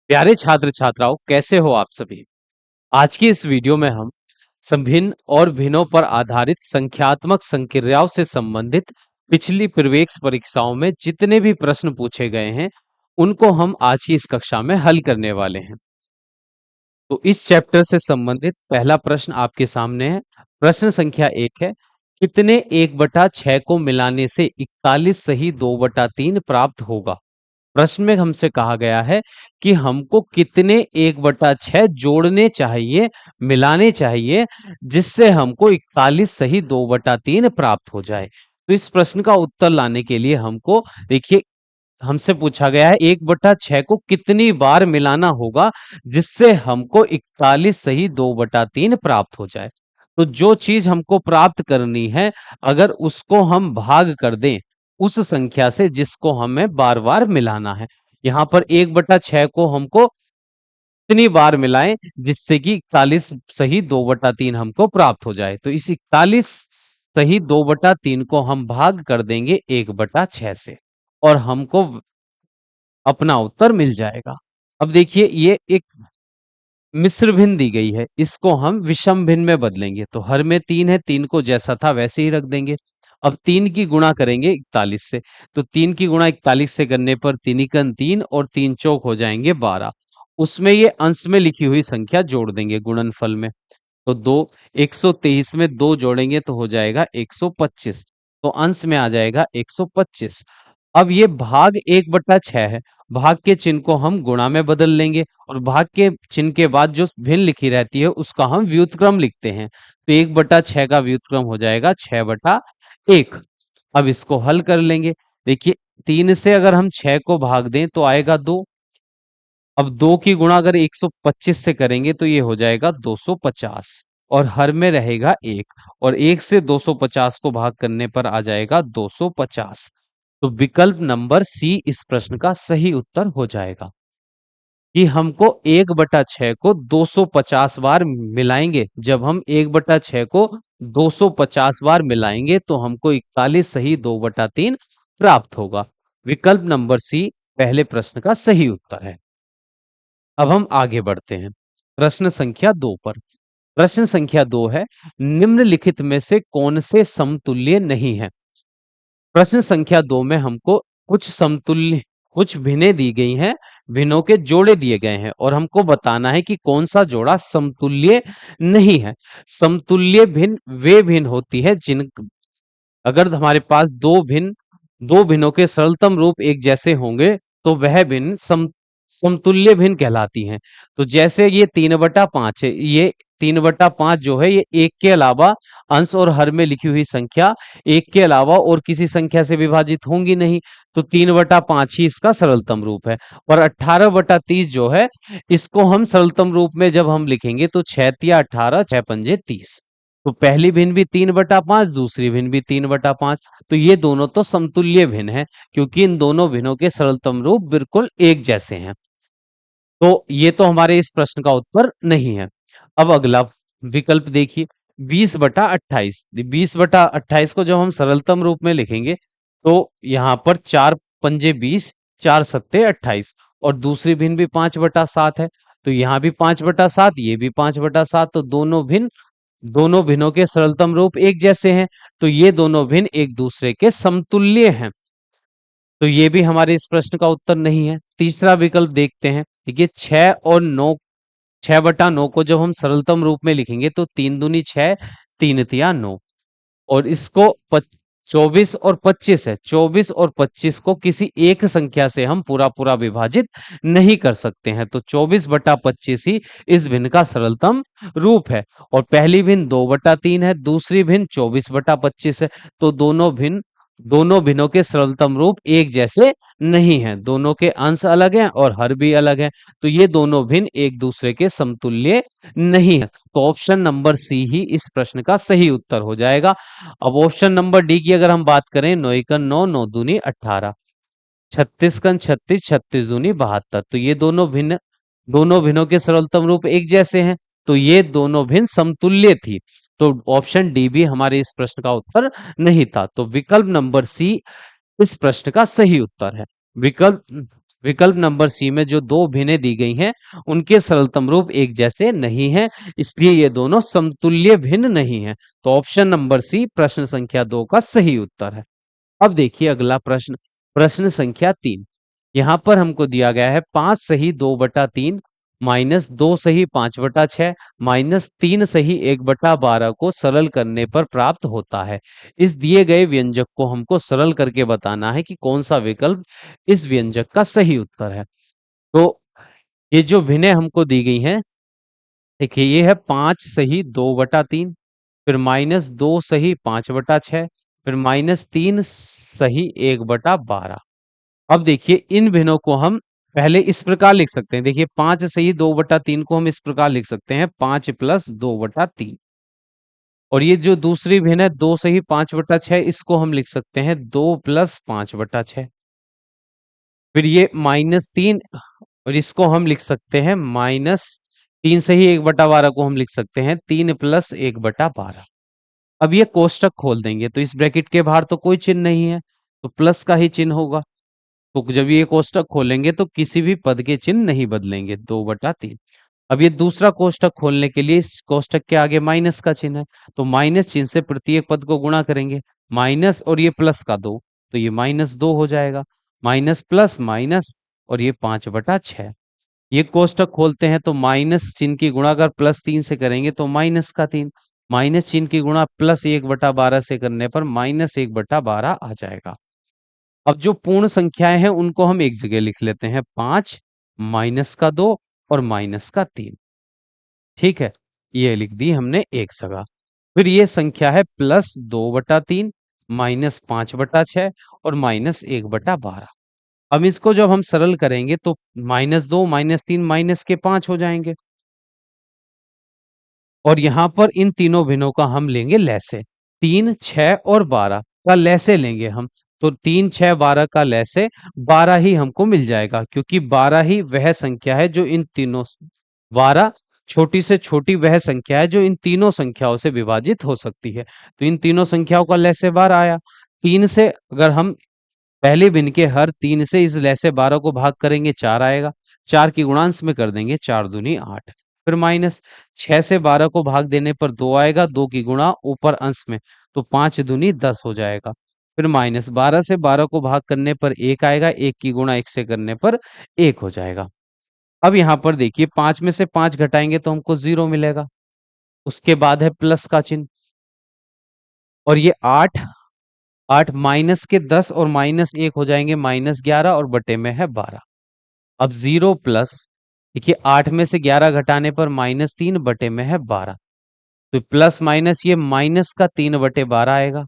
प्यारे छात्र छात्राओं, कैसे हो आप सभी। आज की इस वीडियो में हम सभिन्न और भिन्नों पर आधारित संख्यात्मक संक्रियाओं से संबंधित पिछली प्रवेश परीक्षाओं में जितने भी प्रश्न पूछे गए हैं उनको हम आज की इस कक्षा में हल करने वाले हैं। तो इस चैप्टर से संबंधित पहला प्रश्न आपके सामने है। प्रश्न संख्या 1 है, कितने 1/6 को मिलाने से 41 सही 2/3 प्राप्त होगा। प्रश्न में हमसे कहा गया है कि हमको कितने 1/6 जोड़ने चाहिए, मिलाने चाहिए, जिससे हमको 41 सही 2/3 प्राप्त हो जाए। तो इस प्रश्न का उत्तर लाने के लिए हमको देखिए, हमसे पूछा गया है 1/6 को कितनी बार मिलाना होगा जिससे हमको 41 सही 2/3 प्राप्त हो जाए। तो जो चीज हमको प्राप्त करनी है, अगर उसको हम भाग कर दें उस संख्या से जिसको हमें बार बार मिलाना है। यहाँ पर 1/6 को हमको इतनी बार मिलाएं जिससे कि 41 सही 2/3 हमको प्राप्त हो जाए। तो इस 41 सही 2/3 को हम भाग कर देंगे 1/6 से और हमको अपना उत्तर मिल जाएगा। अब देखिए, ये एक मिश्र भिन्न दी गई है, इसको हम विषम भिन्न में बदलेंगे। तो हर में 3 है, 3 को जैसा था वैसे ही रख देंगे। अब 3 की गुणा करेंगे 41 से, तो 3 की गुणा 41 से करने पर 3 एकम 3 और 3 चौक हो जाएंगे 12। उसमें ये अंश में लिखी हुई संख्या जोड़ देंगे गुणनफल में। तो 123 में 2 जोड़ेंगे तो हो जाएगा 125। तो अंश में आ जाएगा 125। अब ये भाग 1/6 है, भाग के चिन्ह को हम गुणा में बदल लेंगे और भाग के चिन्ह के बाद जो भिन्न लिखी रहती है उसका हम व्युत्क्रम लिखते हैं। तो 1/6 का व्युत्क्रम हो जाएगा 6/1। अब इसको हल कर लेंगे। देखिए, 3 से अगर हम 6 को भाग दें तो आएगा 2। अब 2 की गुणा अगर 125 से करेंगे तो ये हो जाएगा 250 और हर में रहेगा 1 और 1 से 250 को भाग करने पर आ जाएगा 250। तो विकल्प नंबर सी इस प्रश्न का सही उत्तर हो जाएगा कि हमको 1/6 को 250 बार मिलाएंगे। जब हम 1/6 को 250 बार मिलाएंगे तो हमको 41 सही 2/3 प्राप्त होगा। विकल्प नंबर सी पहले प्रश्न का सही उत्तर है। अब हम आगे बढ़ते हैं प्रश्न संख्या 2 पर। प्रश्न संख्या 2 है, निम्नलिखित में से कौन से समतुल्य नहीं है। प्रश्न संख्या 2 में हमको कुछ समतुल्य, कुछ भिन्नें दी गई हैं, भिन्नों के जोड़े दिए गए हैं और हमको बताना है कि कौन सा जोड़ा समतुल्य नहीं है। समतुल्य भिन्न वे भिन्न होती है जिन, अगर हमारे पास दो भिन्नों के सरलतम रूप एक जैसे होंगे तो वह भिन्न समतुल्य भिन्न कहलाती हैं। तो जैसे ये 3/5 है, ये 3/5 जो है ये एक के अलावा अंश और हर में लिखी हुई संख्या एक के अलावा और किसी संख्या से विभाजित होंगी नहीं। तो 3/5 ही इसका सरलतम रूप है। और 18/30 जो है, इसको हम सरलतम रूप में जब हम लिखेंगे तो 6×18 6×5 30। तो पहली भिन्न भी 3/5, दूसरी भिन्न भी 3/5। तो ये दोनों तो समतुल्य भिन्न है क्योंकि इन दोनों भिन्नों के सरलतम रूप बिल्कुल एक जैसे हैं। तो ये तो हमारे इस प्रश्न का उत्तर नहीं है। अब अगला विकल्प देखिए, 20/28। 20/28 को जब हम सरलतम रूप में लिखेंगे तो यहाँ पर 4×5 20, 4×7 28 और दूसरी भिन्न भी 5/7 है। तो यहाँ भी 5/7, ये भी 5/7। तो दोनों भिन्नों के सरलतम रूप एक जैसे हैं, तो ये दोनों भिन्न एक दूसरे के समतुल्य हैं। तो ये भी हमारे इस प्रश्न का उत्तर नहीं है। तीसरा विकल्प देखते हैं। देखिए, 6 को जब हम सरलतम रूप में लिखेंगे तो 3 दूनी 6, 3 तिया 9 और इसको 24 और 25 है। 24 और 25 को किसी एक संख्या से हम पूरा पूरा विभाजित नहीं कर सकते हैं। तो 24/25 ही इस भिन्न का सरलतम रूप है। और पहली भिन्न 2/3 है, दूसरी भिन्न 24/25 है। तो दोनों भिन्नों के सरलतम रूप एक जैसे नहीं हैं, दोनों के अंश अलग हैं और हर भी अलग है। तो ये दोनों भिन्न एक दूसरे के समतुल्य नहीं है। तो ऑप्शन नंबर सी ही इस प्रश्न का सही उत्तर हो जाएगा। अब ऑप्शन नंबर डी की अगर हम बात करें, 9×9 9 दूनी 18, 36×36 36 दूनी 72। तो ये दोनों भिन्नों के सरलतम रूप एक जैसे हैं, तो ये दोनों भिन्न समतुल्य थी। तो ऑप्शन डी भी हमारे इस प्रश्न का उत्तर नहीं था। तो विकल्प नंबर सी इस प्रश्न का सही उत्तर है। विकल्प विकल्प नंबर सी में जो दो भिन्नें दी गई हैं उनके सरलतम रूप एक जैसे नहीं हैं, इसलिए ये दोनों समतुल्य भिन्न नहीं हैं। तो ऑप्शन नंबर सी प्रश्न संख्या 2 का सही उत्तर है। अब देखिए अगला प्रश्न, प्रश्न संख्या 3। यहाँ पर हमको दिया गया है 5 सही 2/3 माइनस 2 सही 5/6 माइनस 3 सही 1/12 को सरल करने पर प्राप्त होता है। इस दिए गए व्यंजक को हमको सरल करके बताना है कि कौन सा विकल्प इस व्यंजक का सही उत्तर है। तो ये जो भिन्नें हमको दी गई हैं, देखिए ये है 5 सही 2/3, फिर माइनस 2 सही 5/6, फिर माइनस 3 सही 1/12। अब देखिए इन भिन्नों को हम पहले इस प्रकार लिख सकते हैं। देखिए 5 सही 2/3 को हम इस प्रकार लिख सकते हैं 5 प्लस 2/3। और ये जो दूसरी भिन्न है 2 सही 5/6, इसको हम लिख सकते हैं 2 प्लस 5/6। फिर ये माइनस 3, और इसको हम लिख सकते हैं माइनस 3 सही 1/12 को हम लिख सकते हैं 3 प्लस 1/12। अब ये कोष्टक खोल देंगे तो इस ब्रैकेट के बाहर तो कोई चिन्ह नहीं है, तो प्लस का ही चिन्ह होगा। तो जब ये कोष्टक खोलेंगे तो किसी भी पद के चिन्ह नहीं बदलेंगे, 2/3। अब ये दूसरा कोष्टक खोलने के लिए इस कोष्टक के आगे माइनस का चिन्ह है, तो माइनस चिन्ह से प्रत्येक पद को गुणा करेंगे, माइनस और ये प्लस का 2, तो ये -2 हो जाएगा। माइनस प्लस माइनस, और ये 5/6। ये कोष्टक खोलते हैं तो माइनस चिन्ह की गुणा अगर +3 से करेंगे तो माइनस का 3, माइनस चिन्ह की गुणा प्लस 1/12 से करने पर माइनस 1/12 आ जाएगा। अब जो पूर्ण संख्याएं हैं उनको हम एक जगह लिख लेते हैं, 5 माइनस का 2 और माइनस का 3। ठीक है, ये लिख दी हमने एक जगह। फिर ये संख्या है +2/3 माइनस 5/6 और माइनस 1/12। अब इसको जब हम सरल करेंगे तो -2 -3 माइनस के 5 हो जाएंगे, और यहां पर इन तीनों भिन्नों का हम लेंगे लैसे, 3 6 और 12 का लैसे लेंगे हम। तो 3 6 12 का लैसे 12 ही हमको मिल जाएगा, क्योंकि 12 ही वह संख्या है जो इन तीनों, 12 छोटी से छोटी वह संख्या है जो इन तीनों संख्याओं से विभाजित हो सकती है। तो इन तीनों संख्याओं का लैसे 12 आया। 3 से अगर हम पहले भिन्न के हर 3 से इस लैसे 12 को भाग करेंगे 4 आएगा। 4 की गुणांश में कर देंगे 4 दूनी 8। फिर माइनस 6 से 12 को भाग देने पर 2 आएगा, 2 की गुणा ऊपर अंश में, तो 5 दूनी 10 हो जाएगा। फिर माइनस 12 से 12 को भाग करने पर 1 आएगा, 1 की गुणा 1 से करने पर 1 हो जाएगा। अब यहाँ पर देखिए 5 में से 5 घटाएंगे तो हमको 0 मिलेगा। उसके बाद है प्लस का चिन्ह, और ये 8 8 माइनस के 10 और माइनस 1 हो जाएंगे -11, और बटे में है 12। अब 0 प्लस, देखिए 8 में से 11 घटाने पर -3 बटे में है 12, तो प्लस माइनस ये माइनस का 3/12 आएगा।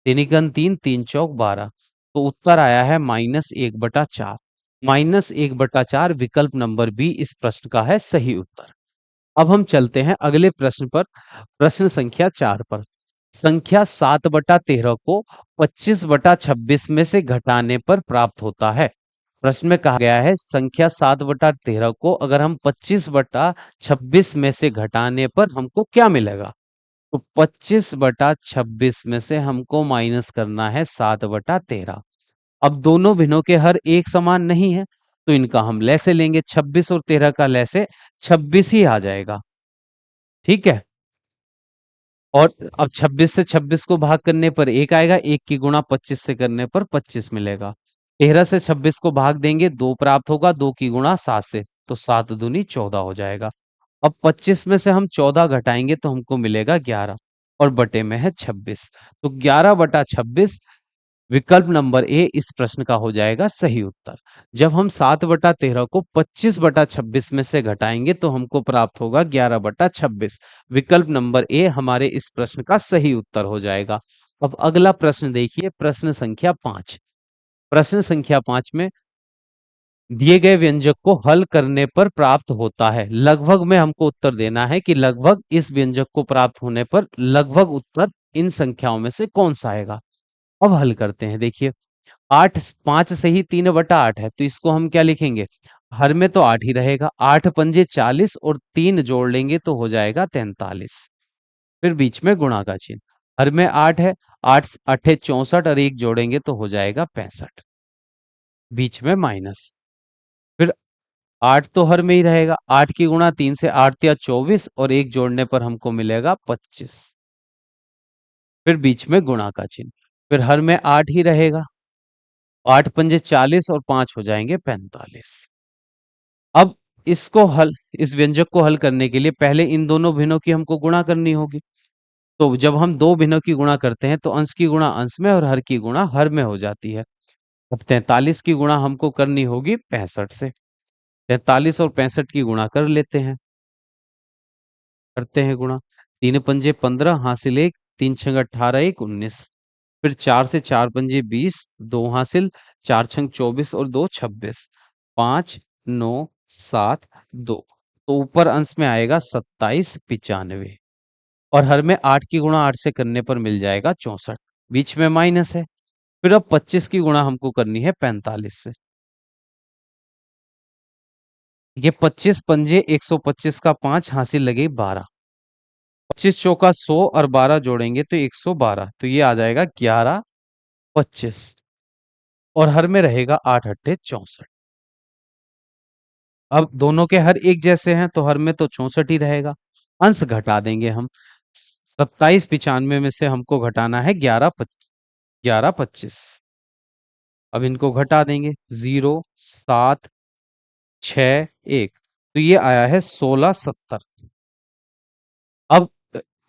3 3 चौक 12, तो उत्तर आया है -1/4। -1/4 विकल्प नंबर बी इस प्रश्न का है सही उत्तर। अब हम चलते हैं अगले प्रश्न पर, प्रश्न संख्या 4 पर। संख्या 7/13 को 25/26 में से घटाने पर प्राप्त होता है। प्रश्न में कहा गया है संख्या 7/13 को अगर हम 25/26 में से घटाने पर हमको क्या मिलेगा। तो 25/26 में से हमको माइनस करना है 7/13। अब दोनों भिन्नों के हर एक समान नहीं है, तो इनका हम लैसे लेंगे, 26 और 13 का लैसे 26 ही आ जाएगा। ठीक है, और अब 26 से 26 को भाग करने पर 1 आएगा, 1 की गुणा 25 से करने पर 25 मिलेगा। 13 से 26 को भाग देंगे 2 प्राप्त होगा, 2 की गुणा 7 से, तो 7 दूनी 14 हो जाएगा। अब 25 में से हम 14 घटाएंगे तो हमको मिलेगा 11, और बटे में है 26, तो 11/26 विकल्प नंबर ए इस प्रश्न का हो जाएगा सही उत्तर। जब हम 7/13 को 25/26 में से घटाएंगे तो हमको प्राप्त होगा 11/26। विकल्प नंबर ए हमारे इस प्रश्न का सही उत्तर हो जाएगा। अब अगला प्रश्न देखिए, प्रश्न संख्या 5। प्रश्न संख्या 5 में दिए गए व्यंजक को हल करने पर प्राप्त होता है। लगभग में हमको उत्तर देना है कि लगभग इस व्यंजक को प्राप्त होने पर लगभग उत्तर इन संख्याओं में से कौन सा आएगा। अब हल करते हैं, देखिए 8 5 से ही 3/8 है, तो इसको हम क्या लिखेंगे, हर में तो 8 ही रहेगा, 8 पंजे 40 और 3 जोड़ लेंगे तो हो जाएगा 43। फिर बीच में गुणा का चिन्ह, हर में 8 है, 8 8 64 और 1 जोड़ेंगे तो हो जाएगा 65, बीच में माइनस। 8 तो हर में ही रहेगा। 8 की गुणा 3 से 8 या 24 और एक जोड़ने पर हमको मिलेगा 25। फिर बीच में गुणा का चिन्ह। फिर हर में 8 ही रहेगा। 8 पंजे 40 और 5 हो जाएंगे 45। अब इसको हल इस व्यंजक को हल करने के लिए पहले इन दोनों भिन्नों की हमको गुणा करनी होगी। तो जब हम दो भिन्नों की गुणा करते हैं तो अंश की गुणा अंश में और हर की गुणा हर में हो जाती है। अब 43 की गुणा हमको करनी होगी 65 से। 43 और 65 की गुणा कर लेते हैं। करते हैं गुणा। 3 पंजे 15 हासिल 1, 3 छंग 18 1 19। फिर 4 से 4 पंजे 20, 2 हासिल, 4 छंग 24 और 2 26। 5 9 7 2। तो ऊपर अंश में आएगा 27 95 और हर में 8 की गुणा 8 से करने पर मिल जाएगा 64। बीच में माइनस है। फिर अब 25 की गुणा हमको करनी है 45 से। ये 25 पंजे 125 का 5 हासिल लगे 12। 25 चौका 100 और 12 जोड़ेंगे तो 112। तो ये आ जाएगा 11 25 और हर में रहेगा 8 अट्ठे 64। अब दोनों के हर एक जैसे हैं तो हर में तो 64 ही रहेगा। अंश घटा देंगे हम। 27 95 में से हमको घटाना है 11 25। अब इनको घटा देंगे। 0 7 6 1। तो ये आया है 1670। अब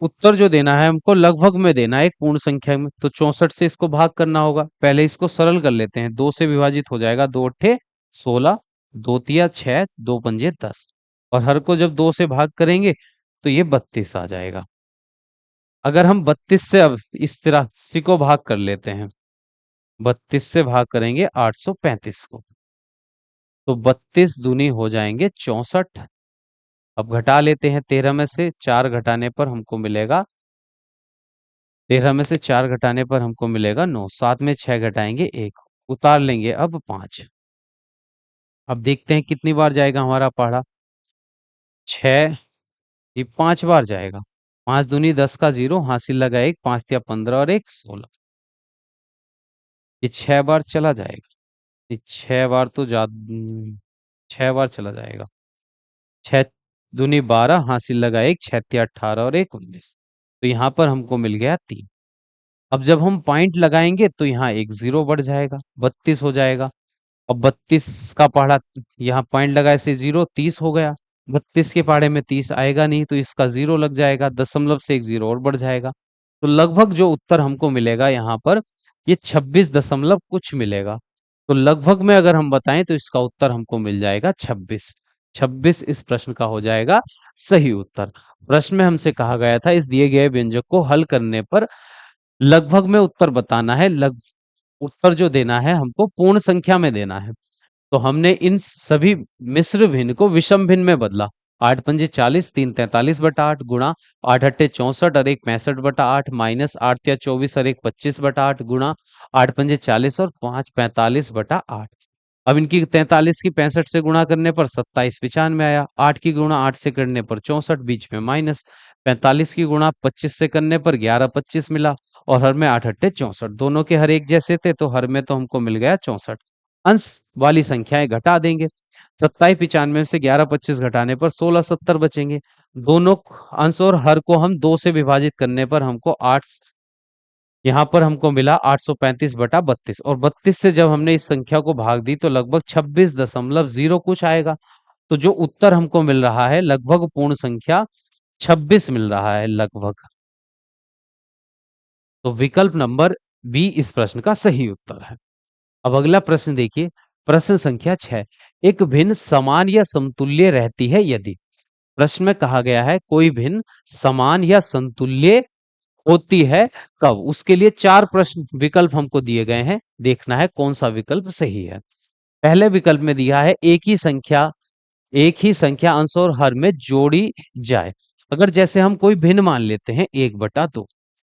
उत्तर जो देना है हमको लगभग में देना है एक पूर्ण संख्या में, तो 64 से इसको भाग करना होगा। पहले इसको सरल कर लेते हैं। 2 से विभाजित हो जाएगा। 2 अट्ठे 16, 2 तिया 6, 2 पंजे 10 और हर को जब 2 से भाग करेंगे तो ये 32 आ जाएगा। अगर हम 32 से अब इस तरह सी को भाग कर लेते हैं, 32 से भाग करेंगे 835 को, तो 32 दूनी हो जाएंगे 64। अब घटा लेते हैं। 13 में से 4 घटाने पर हमको मिलेगा 13 में से 4 घटाने पर हमको मिलेगा 9। 7 में 6 घटाएंगे 1। उतार लेंगे अब 5। अब देखते हैं कितनी बार जाएगा हमारा पहाड़ा। 6 ये 5 बार जाएगा। 5 दूनी 10 का 0 हासिल लगा 1, 5 या 15 और 1 16। ये 6 बार चला जाएगा। ये 6 बार तो 6 बार चला जाएगा। 6 दूनी 12 हासिल लगा 1, 6 या 18 और 1 19। तो यहाँ पर हमको मिल गया 3। अब जब हम पॉइंट लगाएंगे तो यहाँ एक 0 बढ़ जाएगा, 32 हो जाएगा। अब 32 का पहाड़ा यहाँ पॉइंट लगाए से 0 30 हो गया। 32 के पहाड़े में 30 आएगा नहीं तो इसका 0 लग जाएगा। दशमलव से एक 0 और बढ़ जाएगा। तो लगभग जो उत्तर हमको मिलेगा यहाँ पर ये 26 दशमलव कुछ मिलेगा। तो लगभग में अगर हम बताएं तो इसका उत्तर हमको मिल जाएगा 26। 26 इस प्रश्न का हो जाएगा सही उत्तर। प्रश्न में हमसे कहा गया था इस दिए गए व्यंजक को हल करने पर लगभग में उत्तर बताना है। उत्तर जो देना है हमको पूर्ण संख्या में देना है। तो हमने इन सभी मिश्र भिन्न को विषम भिन्न में बदला। 8 पंजे 40, 3 43/8 गुणा 8 अट्ठे 64 और 1 65/8 माइनस 8 या 24 और 1 25/8 गुणा 8 पंजे 40 और 5 45/8। अब इनकी 43 की 65 से गुणा करने पर 27 95 आया। 8 की गुणा 8 से करने पर 64, बीच में माइनस। 45 की गुणा 25 से करने पर 11 25 मिला और हर में 8 अट्ठे 64। दोनों के हर एक जैसे थे तो हर में तो हमको मिल गया 64। अंश वाली संख्याएं घटा देंगे। 27 95 से 11 25 घटाने पर 16 70 बचेंगे। दोनों अंश और हर को हम 2 से विभाजित करने पर हमको 8 यहाँ पर हमको मिला 835/32 और 32 से जब हमने इस संख्या को भाग दी तो लगभग 26.0 कुछ आएगा। तो जो उत्तर हमको मिल रहा है लगभग पूर्ण संख्या 26 मिल रहा है लगभग। तो विकल्प नंबर बी इस प्रश्न का सही उत्तर है। अब अगला प्रश्न देखिए। प्रश्न संख्या 6। एक भिन्न समान या समतुल्य रहती है यदि। प्रश्न में कहा गया है कोई भिन्न समान या समतुल्य होती है कब। उसके लिए 4 प्रश्न विकल्प हमको दिए गए हैं। देखना है कौन सा विकल्प सही है। पहले विकल्प में दिया है एक ही संख्या अंश और हर में जोड़ी जाए। अगर जैसे हम कोई भिन्न मान लेते हैं 1/2।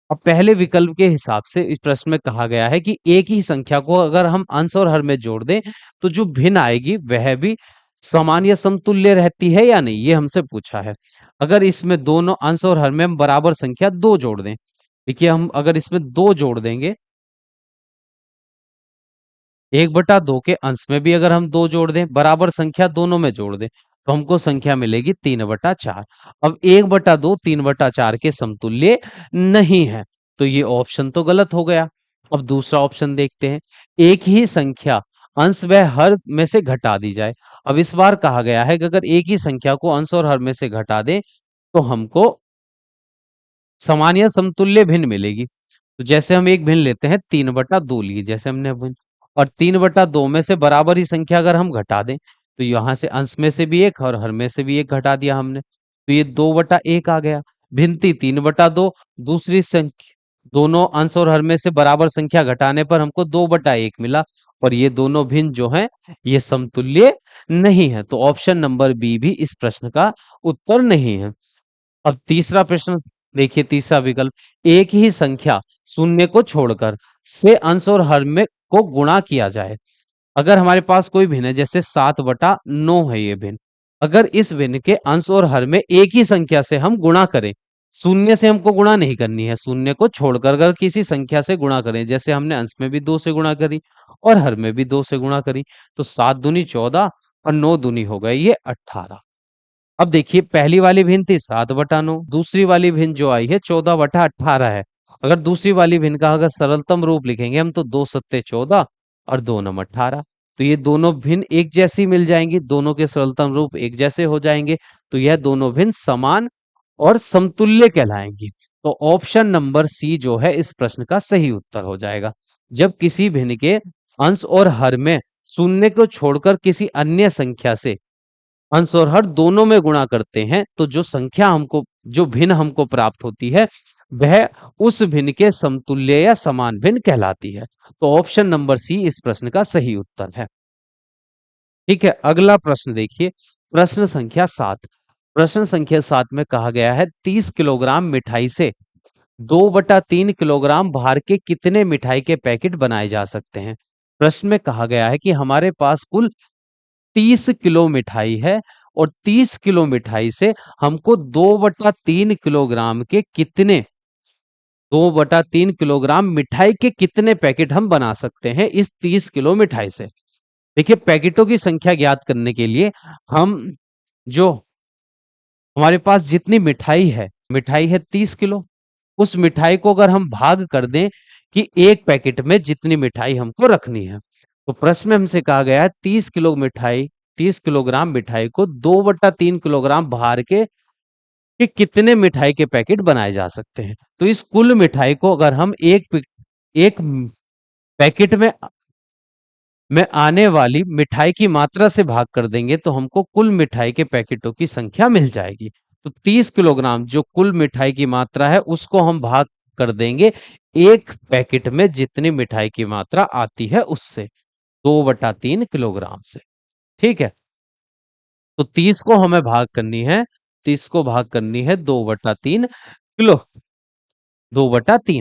अब पहले विकल्प के हिसाब से इस प्रश्न में कहा गया है कि एक ही संख्या को अगर हम अंश और हर में जोड़ दें तो जो भिन्न आएगी वह भी समान या समतुल्य रहती है या नहीं, ये हमसे पूछा है। अगर इसमें दोनों अंश और हर में हम बराबर संख्या 2 जोड़ दें। देखिए हम अगर इसमें 2 जोड़ देंगे 1/2 के अंश में भी अगर हम 2 जोड़ दें, बराबर संख्या दोनों में जोड़ दें, तो हमको संख्या मिलेगी 3/4। अब 1/2 3/4 के समतुल्य नहीं है, तो ये ऑप्शन तो गलत हो गया। अब दूसरा ऑप्शन देखते हैं, एक ही संख्या अंश व हर में से घटा दी जाए। अब इस बार कहा गया है कि अगर एक ही संख्या को अंश और हर में से घटा दें, तो हमको समान या समतुल्य भिन्न मिलेगी। तो जैसे हम एक भिन्न लेते हैं, 3/2 लिए, जैसे हमने भिन्न, और 3/2 में से बराबर ही संख्या अगर हम घटा दें, तो यहां से अंश में से भी एक और हर में से भी एक घटा दिया हमने, तो ये 2/1 आ गया। भिन्नती 3/2, दूसरी संख्या, दोनों अंश और हर में से बराबर संख्या घटाने पर हमको 2/1 मिला, और ये दोनों भिन्न जो हैं ये समतुल्य नहीं है, तो ऑप्शन नंबर बी भी इस प्रश्न का उत्तर नहीं है। अब तीसरा प्रश्न देखिए, तीसरा विकल्प, एक ही संख्या शून्य को छोड़कर से अंश और हर में को गुणा किया जाए। अगर हमारे पास कोई भिन्न है, जैसे 7/9 है ये भिन्न, अगर इस भिन्न के अंश और हर में एक ही संख्या से हम गुणा करें, शून्य से हमको गुणा नहीं करनी है, शून्य को छोड़कर अगर किसी संख्या से गुणा करें, जैसे हमने अंश में भी 2 से गुणा करी और हर में भी 2 से गुणा करी, तो 7 दूनी 14 और 9 दूनी हो गए ये 18। अब देखिए, पहली वाली भिन्न थी 7/9, दूसरी वाली भिन्न जो आई है 14/18 है। अगर दूसरी वाली भिन्न का अगर सरलतम रूप लिखेंगे हम, तो 2 सत्ते 14 और 2 नम 18, तो ये दोनों भिन्न एक जैसी मिल जाएंगी, दोनों के सरलतम रूप एक जैसे हो जाएंगे, तो यह दोनों भिन्न समान और समतुल्य कहलाएंगी। तो ऑप्शन नंबर सी जो है इस प्रश्न का सही उत्तर हो जाएगा। जब किसी भिन्न के अंश और हर में शून्य को छोड़कर किसी अन्य संख्या से अंश और हर दोनों में गुणा करते हैं, तो जो संख्या हमको, जो भिन्न हमको प्राप्त होती है, वह उस भिन्न के समतुल्य या समान भिन्न कहलाती है। तो ऑप्शन नंबर सी इस प्रश्न का सही उत्तर है। ठीक है, अगला प्रश्न देखिए, प्रश्न संख्या 7। प्रश्न संख्या 7 में कहा गया है, 30 किलोग्राम मिठाई से 2/3 किलोग्राम भार के कितने मिठाई के पैकेट बनाए जा सकते हैं। प्रश्न में कहा गया है कि हमारे पास कुल 30 किलो मिठाई है, और 30 किलो मिठाई से हमको 2/3 किलोग्राम के कितने 2/3 किलोग्राम मिठाई के कितने पैकेट हम बना सकते हैं इस 30 किलो मिठाई से। देखिए, पैकेटों की संख्या ज्ञात करने के लिए हम, जो हमारे पास जितनी मिठाई है 30 किलो, उस मिठाई को अगर हम भाग कर दें कि एक पैकेट में जितनी मिठाई हमको रखनी है, तो प्रश्न में हमसे कहा गया है 30 किलोग्राम मिठाई को 2/3 किलोग्राम भार के कि कितने मिठाई के पैकेट बनाए जा सकते हैं। तो इस कुल मिठाई को अगर हम एक पैकेट में आने वाली मिठाई की मात्रा से भाग कर देंगे, तो हमको कुल मिठाई के पैकेटों की संख्या मिल जाएगी। तो 30 किलोग्राम जो कुल मिठाई की मात्रा है, उसको हम भाग कर देंगे एक पैकेट में जितनी मिठाई की मात्रा आती है उससे, 2/3 किलोग्राम से। ठीक है, तो 30 को हमें भाग करनी है, 30 को भाग करनी है 2/3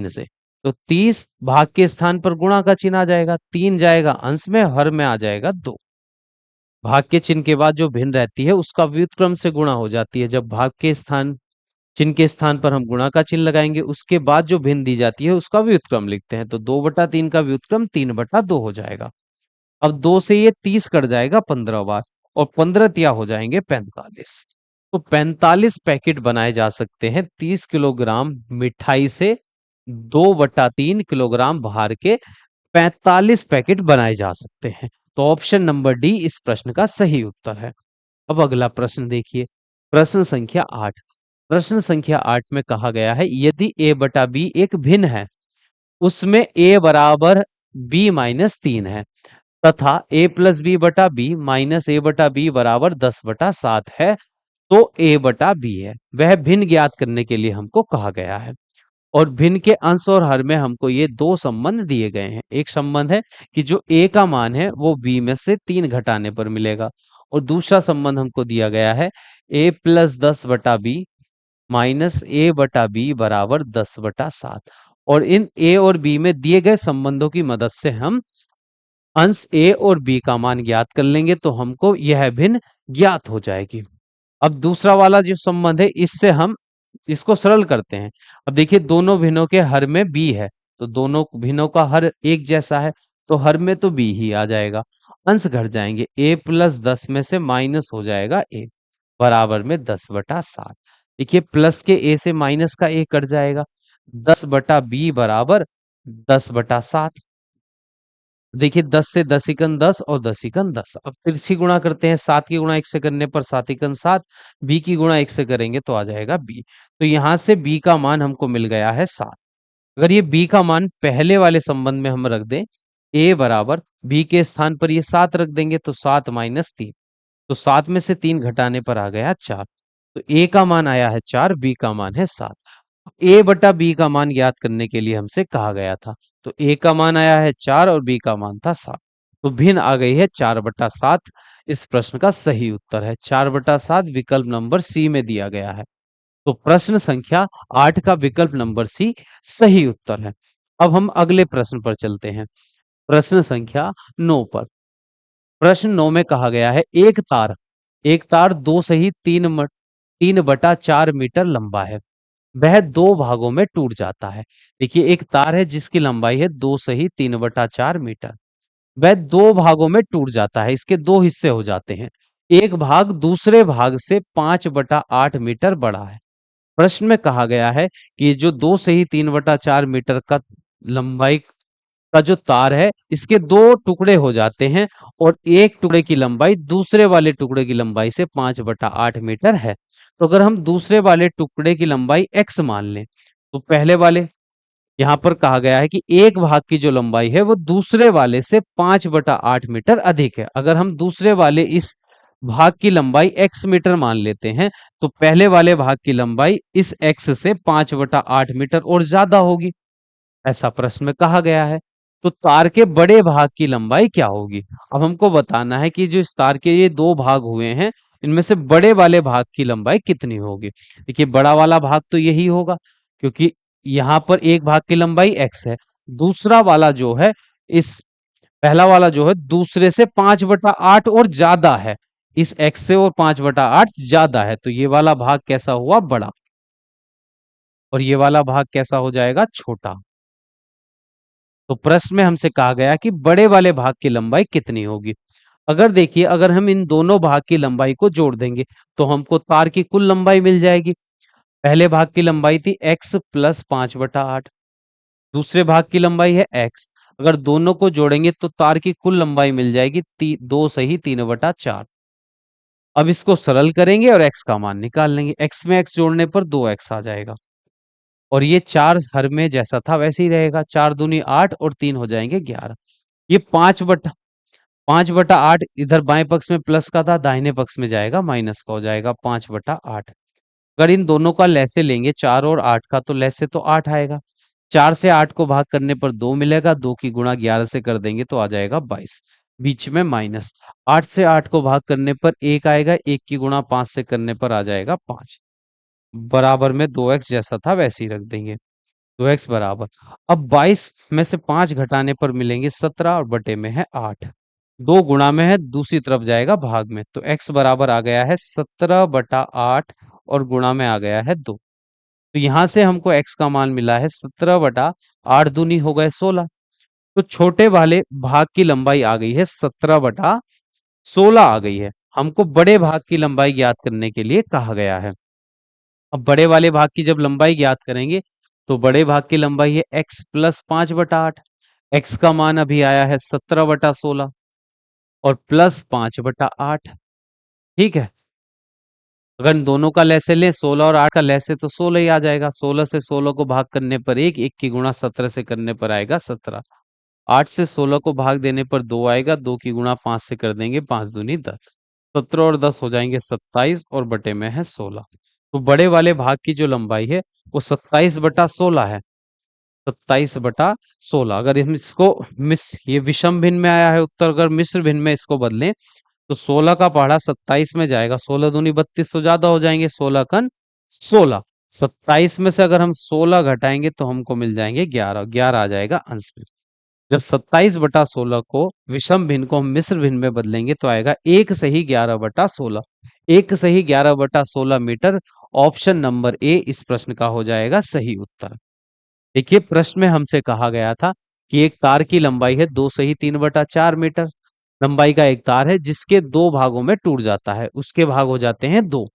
से, तो 30 भाग के स्थान पर गुणा का चिन्ह आ जाएगा, 3 जाएगा अंश में, हर में आ जाएगा 2। भाग के चिन्ह के बाद जो भिन्न रहती है उसका व्युत्क्रम से गुणा हो जाती है। जब भाग के स्थान, चिन्ह के स्थान पर हम गुणा का चिन्ह लगाएंगे, उसके बाद जो भिन्न दी जाती है उसका व्युत्क्रम लिखते हैं, तो 2/3 का व्युत्क्रम 3/2 हो जाएगा। अब 2 से ये 30 कट जाएगा 15 बार, और 15 तिया हो जाएंगे 45। तो 45 पैकेट बनाए जा सकते हैं 30 किलोग्राम मिठाई से, 2/3 किलोग्राम भार के 45 पैकेट बनाए जा सकते हैं। तो ऑप्शन नंबर डी इस प्रश्न का सही उत्तर है। अब अगला प्रश्न देखिए, प्रश्न संख्या 8। प्रश्न संख्या 8 में कहा गया है, यदि a/b एक भिन्न है, उसमें a बराबर b-3 है, तथा a+b/b माइनस a/b बराबर 10/7 है, तो a/b है। वह भिन्न ज्ञात करने के लिए हमको कहा गया है, और भिन्न के अंश और हर में हमको ये दो संबंध दिए गए हैं। एक संबंध है कि जो a का मान है वो b में से 3 घटाने पर मिलेगा, और दूसरा संबंध हमको दिया गया है a+10/b माइनस a/b बराबर 10/7, और इन a और b में दिए गए संबंधों की मदद से हम अंश a और b का मान ज्ञात कर लेंगे, तो हमको यह भिन्न ज्ञात हो जाएगी। अब दूसरा वाला जो संबंध है, इससे हम इसको सरल करते हैं। अब देखिए, दोनों भिन्नों के हर में b है, तो दोनों भिन्नों का हर एक जैसा है, तो हर में तो b ही आ जाएगा। अंश घट जाएंगे, a प्लस 10 में से माइनस हो जाएगा a, बराबर में 10/7। देखिए प्लस के a से माइनस का a कट जाएगा, 10/b बराबर 10/7। देखिए 10 से 10 इकन 10 और 10 इकन 10। अब तिरछी गुणा करते हैं, 7 की गुणा 1 से करने पर 7 इकन 7, b की गुणा 1 से करेंगे तो आ जाएगा b। तो यहां से b का मान हमको मिल गया है 7। अगर ये b का मान पहले वाले संबंध में हम रख दें, a बराबर b के स्थान पर ये 7 रख देंगे तो 7 माइनस 3, तो 7 में से 3 घटाने पर आ गया 4। तो a का मान आया है 4, b का मान है 7। a बटा b का मान ज्ञात करने के लिए हमसे कहा गया था, तो a का मान आया है 4 और b का मान था 7। तो भिन्न आ गई है 4/7। इस प्रश्न का सही उत्तर है 4/7, विकल्प नंबर सी में दिया गया है। तो प्रश्न संख्या 8 का विकल्प नंबर सी सही उत्तर है। अब हम अगले प्रश्न पर चलते हैं, प्रश्न संख्या 9 पर। प्रश्न 9 में कहा गया है एक तार 2 सही 3/4 मीटर लंबा है, वह दो भागों में टूट जाता है। देखिए एक तार है जिसकी लंबाई है 2 सही 3/4 मीटर, वह दो भागों में टूट जाता है, इसके दो हिस्से हो जाते हैं। एक भाग दूसरे भाग से 5/8 मीटर बड़ा है। प्रश्न में कहा गया है कि जो 2 सही 3/4 मीटर का लंबाई का जो तार है, इसके दो टुकड़े हो जाते हैं और एक टुकड़े की लंबाई दूसरे वाले टुकड़े की लंबाई से 5/8 मीटर है। तो अगर हम दूसरे वाले टुकड़े की लंबाई x मान लें, तो पहले वाले यहां पर कहा गया है कि एक भाग की जो लंबाई है वो दूसरे वाले से 5/8 मीटर अधिक है। अगर हम दूसरे वाले इस भाग की लंबाई x मीटर मान लेते हैं, तो पहले वाले भाग की लंबाई इस x से 5/8 मीटर और ज्यादा होगी, ऐसा प्रश्न में कहा गया है। तो तार के बड़े भाग की लंबाई क्या होगी? अब हमको बताना है कि जो इस तार के ये दो भाग हुए हैं, इनमें से बड़े वाले भाग की लंबाई कितनी होगी। देखिए बड़ा वाला भाग तो यही होगा, क्योंकि यहां पर एक भाग की लंबाई x है, दूसरा वाला जो है इस पहला वाला जो है दूसरे से 5/8 और ज्यादा है, इस x से और 5/8 ज्यादा है, तो ये वाला भाग कैसा हुआ? बड़ा। और ये वाला भाग कैसा हो जाएगा? छोटा। तो प्रश्न में हमसे कहा गया कि बड़े वाले भाग की लंबाई कितनी होगी। अगर देखिए अगर हम इन दोनों भाग की लंबाई को जोड़ देंगे तो हमको तार की कुल लंबाई मिल जाएगी। पहले भाग की लंबाई थी x प्लस 5/8, दूसरे भाग की लंबाई है x। अगर दोनों को जोड़ेंगे तो तार की कुल लंबाई मिल जाएगी 2 सही 3/4। अब इसको सरल करेंगे और x का मान निकाल लेंगे, x में x जोड़ने पर 2x आ जाएगा और ये 4 हर में जैसा था वैसे ही रहेगा, 4 दूनी 8 और 3 हो जाएंगे 11। ये 5/8 इधर बाएं पक्ष में प्लस का था, दाहिने पक्ष में जाएगा माइनस का, हो जाएगा 5/8। अगर इन दोनों का लैसे लेंगे 4 और 8 का, तो लैसे तो 8 आएगा, 4 से 8 को भाग करने पर 2 मिलेगा, 2 की गुणा 11 से कर देंगे तो आ जाएगा 22, बीच में माइनस। 8 से 8 को भाग करने पर 1 आएगा, 1 की गुणा 5 से करने पर आ जाएगा 5, बराबर में 2x जैसा था वैसे ही रख देंगे, 2x बराबर। अब 22 में से 5 घटाने पर मिलेंगे 17 और बटे में है 8, दो गुणा में है दूसरी तरफ जाएगा भाग में, तो x बराबर आ गया है 17/8 और गुणा में आ गया है 2। तो यहां से हमको x का मान मिला है 17/8, दूनी हो गए 16। तो छोटे वाले भाग की लंबाई आ गई है 17/16 आ गई है। हमको बड़े भाग की लंबाई ज्ञात करने के लिए कहा गया है। अब बड़े वाले भाग की जब लंबाई ज्ञात करेंगे तो बड़े भाग की लंबाई है x प्लस 5/8, x का मान अभी आया है 17/16 और प्लस 5/8। ठीक है, अगर इन दोनों का लैसे लें 16 और 8 का लैसे तो 16 ही आ जाएगा, 16 से 16 को भाग करने पर 1, 1 की गुणा 17 से करने पर आएगा 17, 8 से 16 को भाग देने पर 2 आएगा, 2 की गुणा 5 से कर देंगे 5 दूनी 10, 17 और 10 हो जाएंगे 27 और बटे में है 16। तो बड़े वाले भाग की जो लंबाई है वो 27/16 है, 27/16। अगर हम इसको ये विषम भिन्न में आया है उत्तर, अगर मिश्र भिन्न में इसको बदलें तो 16 का पहाड़ा 27 में जाएगा, 16 दूनी 32 तो ज्यादा हो जाएंगे, 16 कन 16, 27 में से अगर हम 16 घटाएंगे तो हमको मिल जाएंगे 11, 11 आ जाएगा अंश में। जब 27/16 को विषम भिन्न को हम मिश्र भिन्न में बदलेंगे तो आएगा 1 सही 11/16, 1 सही 11/16 मीटर। ऑप्शन नंबर ए इस प्रश्न का हो जाएगा सही उत्तर। देखिए प्रश्न में हमसे कहा गया था कि एक तार की लंबाई है 2 सही 3/4 मीटर। लंबाई का एक तार है जिसके दो भागों में टूट जाता है, उसके भाग हो जाते हैं दो,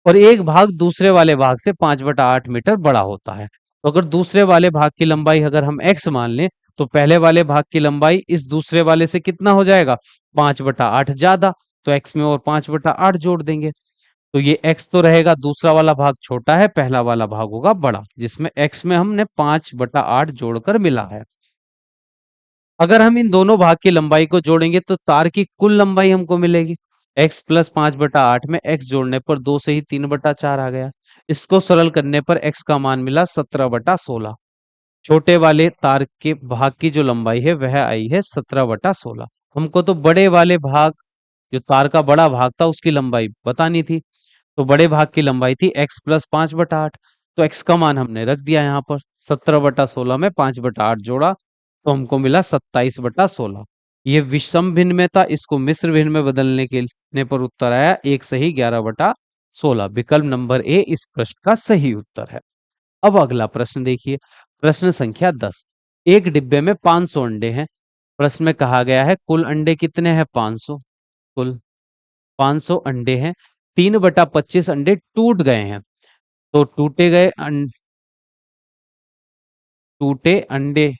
और एक भाग दूसरे वाले भाग से 5/8 मीटर बड़ा होता है। तो अगर दूसरे वाले भाग की लंबाई अगर हम x मान लें, तो पहले वाले भाग की लंबाई इस दूसरे वाले से कितना हो जाएगा, 5/8 ज्यादा। तो x में और 5/8 जोड़ देंगे, तो ये x तो रहेगा, दूसरा वाला भाग छोटा है, पहला वाला भाग होगा बड़ा, जिसमें x में हमने 5/8 जोड़कर मिला है। अगर हम इन दोनों भाग की लंबाई को जोड़ेंगे तो तार की कुल लंबाई हमको मिलेगी। x प्लस 5/8 में x जोड़ने पर 2 सही 3/4 आ गया। इसको सरल करने पर x का मान मिला 17/16। छोटे वाले तार के भाग की जो लंबाई है वह आई है 17/16। हमको तो बड़े वाले भाग, जो तार का बड़ा भाग था, उसकी लंबाई बतानी थी। तो बड़े भाग की लंबाई थी x प्लस 5/8। तो x का मान हमने रख दिया यहाँ पर, 17/16 में 5/8 जोड़ा तो हमको मिला 27/16। ये विषम भिन्न में था, इसको मिश्र भिन्न में बदलने के ने पर उत्तर आया 1 सही 11/16। विकल्प नंबर ए इस प्रश्न का सही उत्तर है। अब अगला प्रश्न देखिए, प्रश्न संख्या 10। एक डिब्बे में 500 अंडे हैं। प्रश्न में कहा गया है कुल अंडे कितने हैं, 500। कुल 500 अंडे हैं, 3/25 अंडे टूट गए हैं। तो टूटे अंडे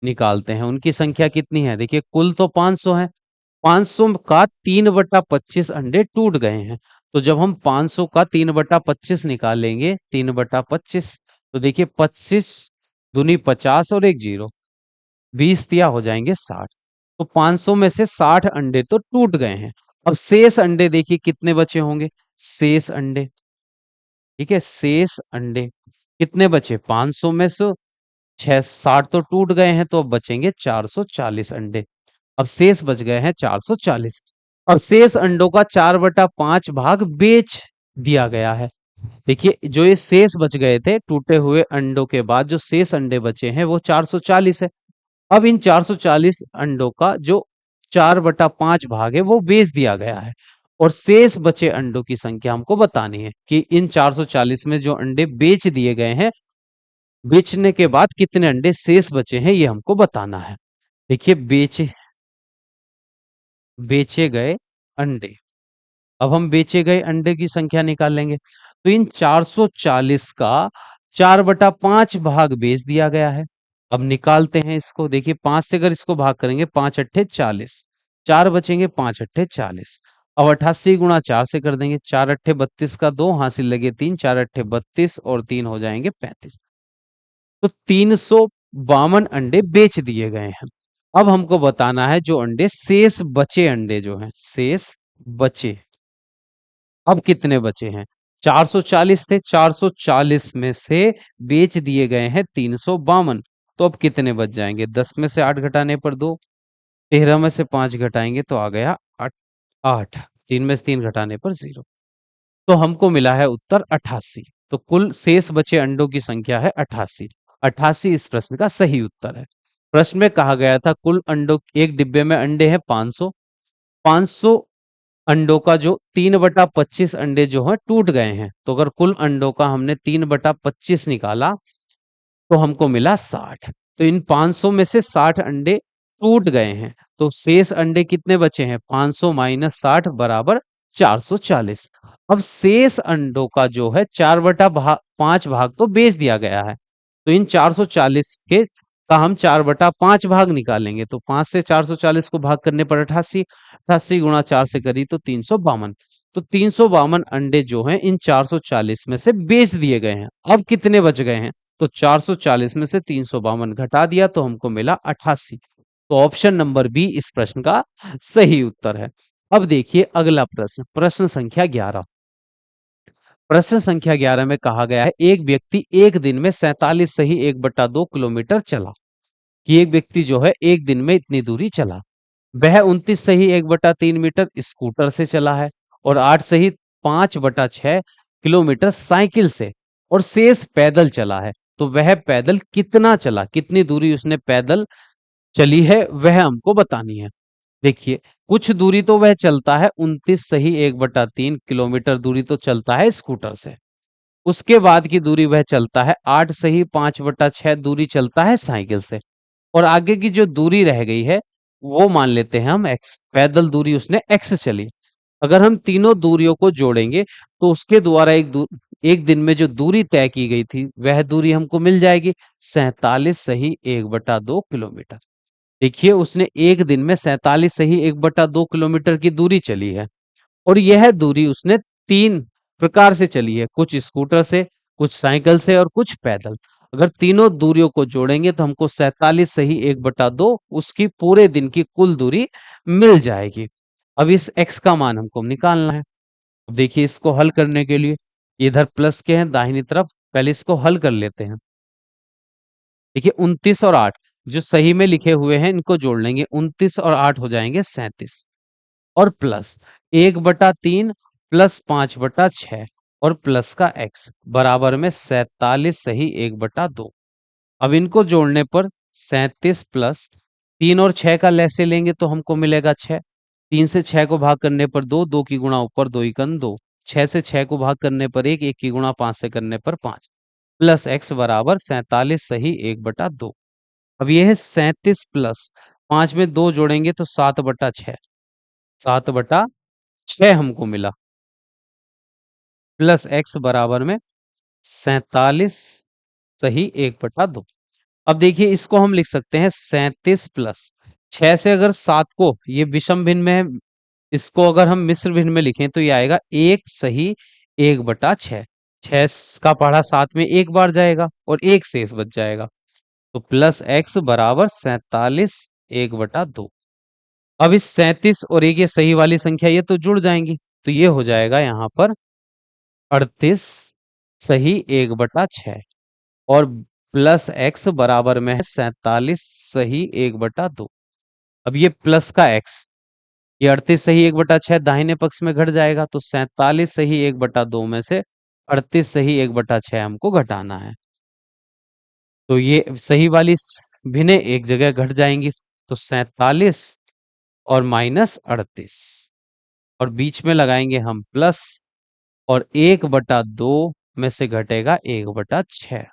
निकालते हैं, उनकी संख्या कितनी है। देखिए कुल तो 500 है, 500 का 3/25 अंडे टूट गए हैं। तो जब हम 500 का 3/25 निकालेंगे, 3/25, तो देखिए 25 दूनी 50 और एक जीरो, 20 दिया हो जाएंगे 60। तो 500 में से 60 अंडे तो टूट गए हैं। अब शेष अंडे देखिए कितने बचे होंगे, शेष अंडे, ठीक है, शेष अंडे कितने बचे, 500 में से 60 तो टूट गए हैं, तो अब बचेंगे 440 अंडे। अब शेष बच गए हैं 440। अब शेष अंडों का 4/5 भाग बेच दिया गया है। देखिए जो ये शेष बच गए थे टूटे हुए अंडों के बाद, जो शेष अंडे बचे हैं वो 440 है। अब इन 440 अंडों का जो 4/5 भाग है वो बेच दिया गया है, और शेष बचे अंडों की संख्या हमको बतानी है कि इन 440 में जो अंडे बेच दिए गए हैं, बेचने के बाद कितने अंडे शेष बचे हैं, ये हमको बताना है। देखिए बेचे बेचे गए अंडे, अब हम बेचे गए अंडे की संख्या निकालेंगे। तो इन 440 का 4/5 भाग बेच दिया गया है। अब निकालते हैं इसको, देखिए 5 से अगर इसको भाग करेंगे, 5 अट्ठे 40, 4 बचेंगे, 5 अट्ठे 40। अब 88 × 4 से कर देंगे, 4 अट्ठे 32 का 2 हासिल लगे 3, 4 अट्ठे 32 और 3 हो जाएंगे 35। तो 352 अंडे बेच दिए गए हैं। अब हमको बताना है जो अंडे शेष बचे, अंडे जो हैं शेष बचे, अब कितने बचे हैं। 440 थे, 440 में से बेच दिए गए हैं 352। तो अब कितने बच जाएंगे, 10 में से 8 घटाने पर 2, 13 में से 5 घटाएंगे तो आ गया 8, 3 में से 3 घटाने पर 0। तो हमको मिला है उत्तर 88। तो कुल शेष बचे अंडों की संख्या है 88। 88 इस प्रश्न का सही उत्तर है। प्रश्न में कहा गया था कुल अंडों, एक डिब्बे में अंडे हैं 500। 500 अंडों का जो 3/25 अंडे जो हैं टूट गए हैं, तो अगर कुल अंडों का हमने 3/25 निकाला तो हमको मिला 60। तो इन 500 में से 60 अंडे टूट गए हैं, तो शेष अंडे कितने बचे हैं, 500 माइनस 60 बराबर 440। अब शेष अंडों का जो है 4/5 भाग तो बेच दिया गया है, तो इन 440 के का हम 4/5 भाग निकालेंगे। तो 5 से 440 को भाग करने पर 88, 88 × 4 से करी तो 352। तो 352 अंडे जो हैं इन 440 में से बेच दिए गए हैं। अब कितने बच गए हैं, तो 440 में से 352 घटा दिया तो हमको मिला 88। तो ऑप्शन नंबर बी इस प्रश्न का सही उत्तर है। अब देखिए अगला प्रश्न, प्रश्न संख्या 11। प्रश्न संख्या 11 में कहा गया है एक व्यक्ति एक दिन में 47 सही 1/2 किलोमीटर चला। कि एक व्यक्ति जो है एक दिन में इतनी दूरी चला, वह 29 सही 1/3 मीटर स्कूटर से चला है, और 8 सही 5/6 किलोमीटर साइकिल से, और शेष पैदल चला है। तो वह पैदल कितना चला, कितनी दूरी उसने पैदल चली है, वह हमको बतानी है। देखिए कुछ दूरी तो वह चलता है, 29 सही 1/3 किलोमीटर दूरी तो चलता है स्कूटर से। उसके बाद की दूरी वह चलता है 8 सही 5/6 दूरी चलता है साइकिल से। और आगे की जो दूरी रह गई है वो मान लेते हैं हम x। पैदल दूरी उसने x चली। अगर हम तीनों दूरियों को जोड़ेंगे तो उसके द्वारा एक दिन में जो दूरी तय की गई थी वह दूरी हमको मिल जाएगी 47 सही 1/2 किलोमीटर। देखिए उसने एक दिन में 47 सही 1/2 किलोमीटर की दूरी चली है और यह दूरी उसने तीन प्रकार से चली है, कुछ स्कूटर से, कुछ साइकिल से और कुछ पैदल। अगर तीनों दूरियों को जोड़ेंगे तो हमको 47 सही 1/2 उसकी पूरे दिन की कुल दूरी मिल जाएगी। अब इस x का मान हमको निकालना है। अब देखिए इसको हल करने के लिए इधर प्लस के हैं दाहिनी तरफ, पहले इसको हल कर लेते हैं। देखिए 29 और 8 जो सही में लिखे हुए हैं इनको जोड़ लेंगे, 29 और 8 हो जाएंगे 37 और प्लस 1/3 प्लस 5/6 और प्लस का x बराबर में 47 सही 1/2। अब इनको जोड़ने पर 37 प्लस 3 और 6 का लैसे लेंगे तो हमको मिलेगा 6। 3 से 6 को भाग करने पर 2, 2 की गुणा ऊपर 2 इकन 2, 6 से 6 को भाग करने पर 1, 1 की गुणा 5 से करने पर 5 प्लस x बराबर 47 सही 1/2। अब यह है 37 प्लस 5 में 2 जोड़ेंगे तो 7/6, 7/6 हमको मिला प्लस x बराबर में 47 सही 1/2। अब देखिए इसको हम लिख सकते हैं 37 प्लस 6 से अगर 7 को, ये विषम भिन्न में है, इसको अगर हम मिश्र भिन्न में लिखें तो ये आएगा 1 सही 1/6। 6 का पहाड़ा 7 में एक बार जाएगा और एक शेष बच जाएगा तो प्लस x बराबर 47 1/2। अब इस 37 और एक ये सही वाली संख्या ये तो जुड़ जाएंगी तो ये हो जाएगा यहाँ पर 38 सही 1/6 और प्लस x बराबर में है 47 सही 1/2। अब ये प्लस का x, ये 38 सही 1/6 दाहिने पक्ष में घट जाएगा तो 47 सही 1/2 में से 38 सही 1/6 हमको घटाना है। तो ये सही वाली भिन्नें एक जगह घट जाएंगी तो 47 और माइनस 38 और बीच में लगाएंगे हम प्लस और 1/2 में से घटेगा 1/6।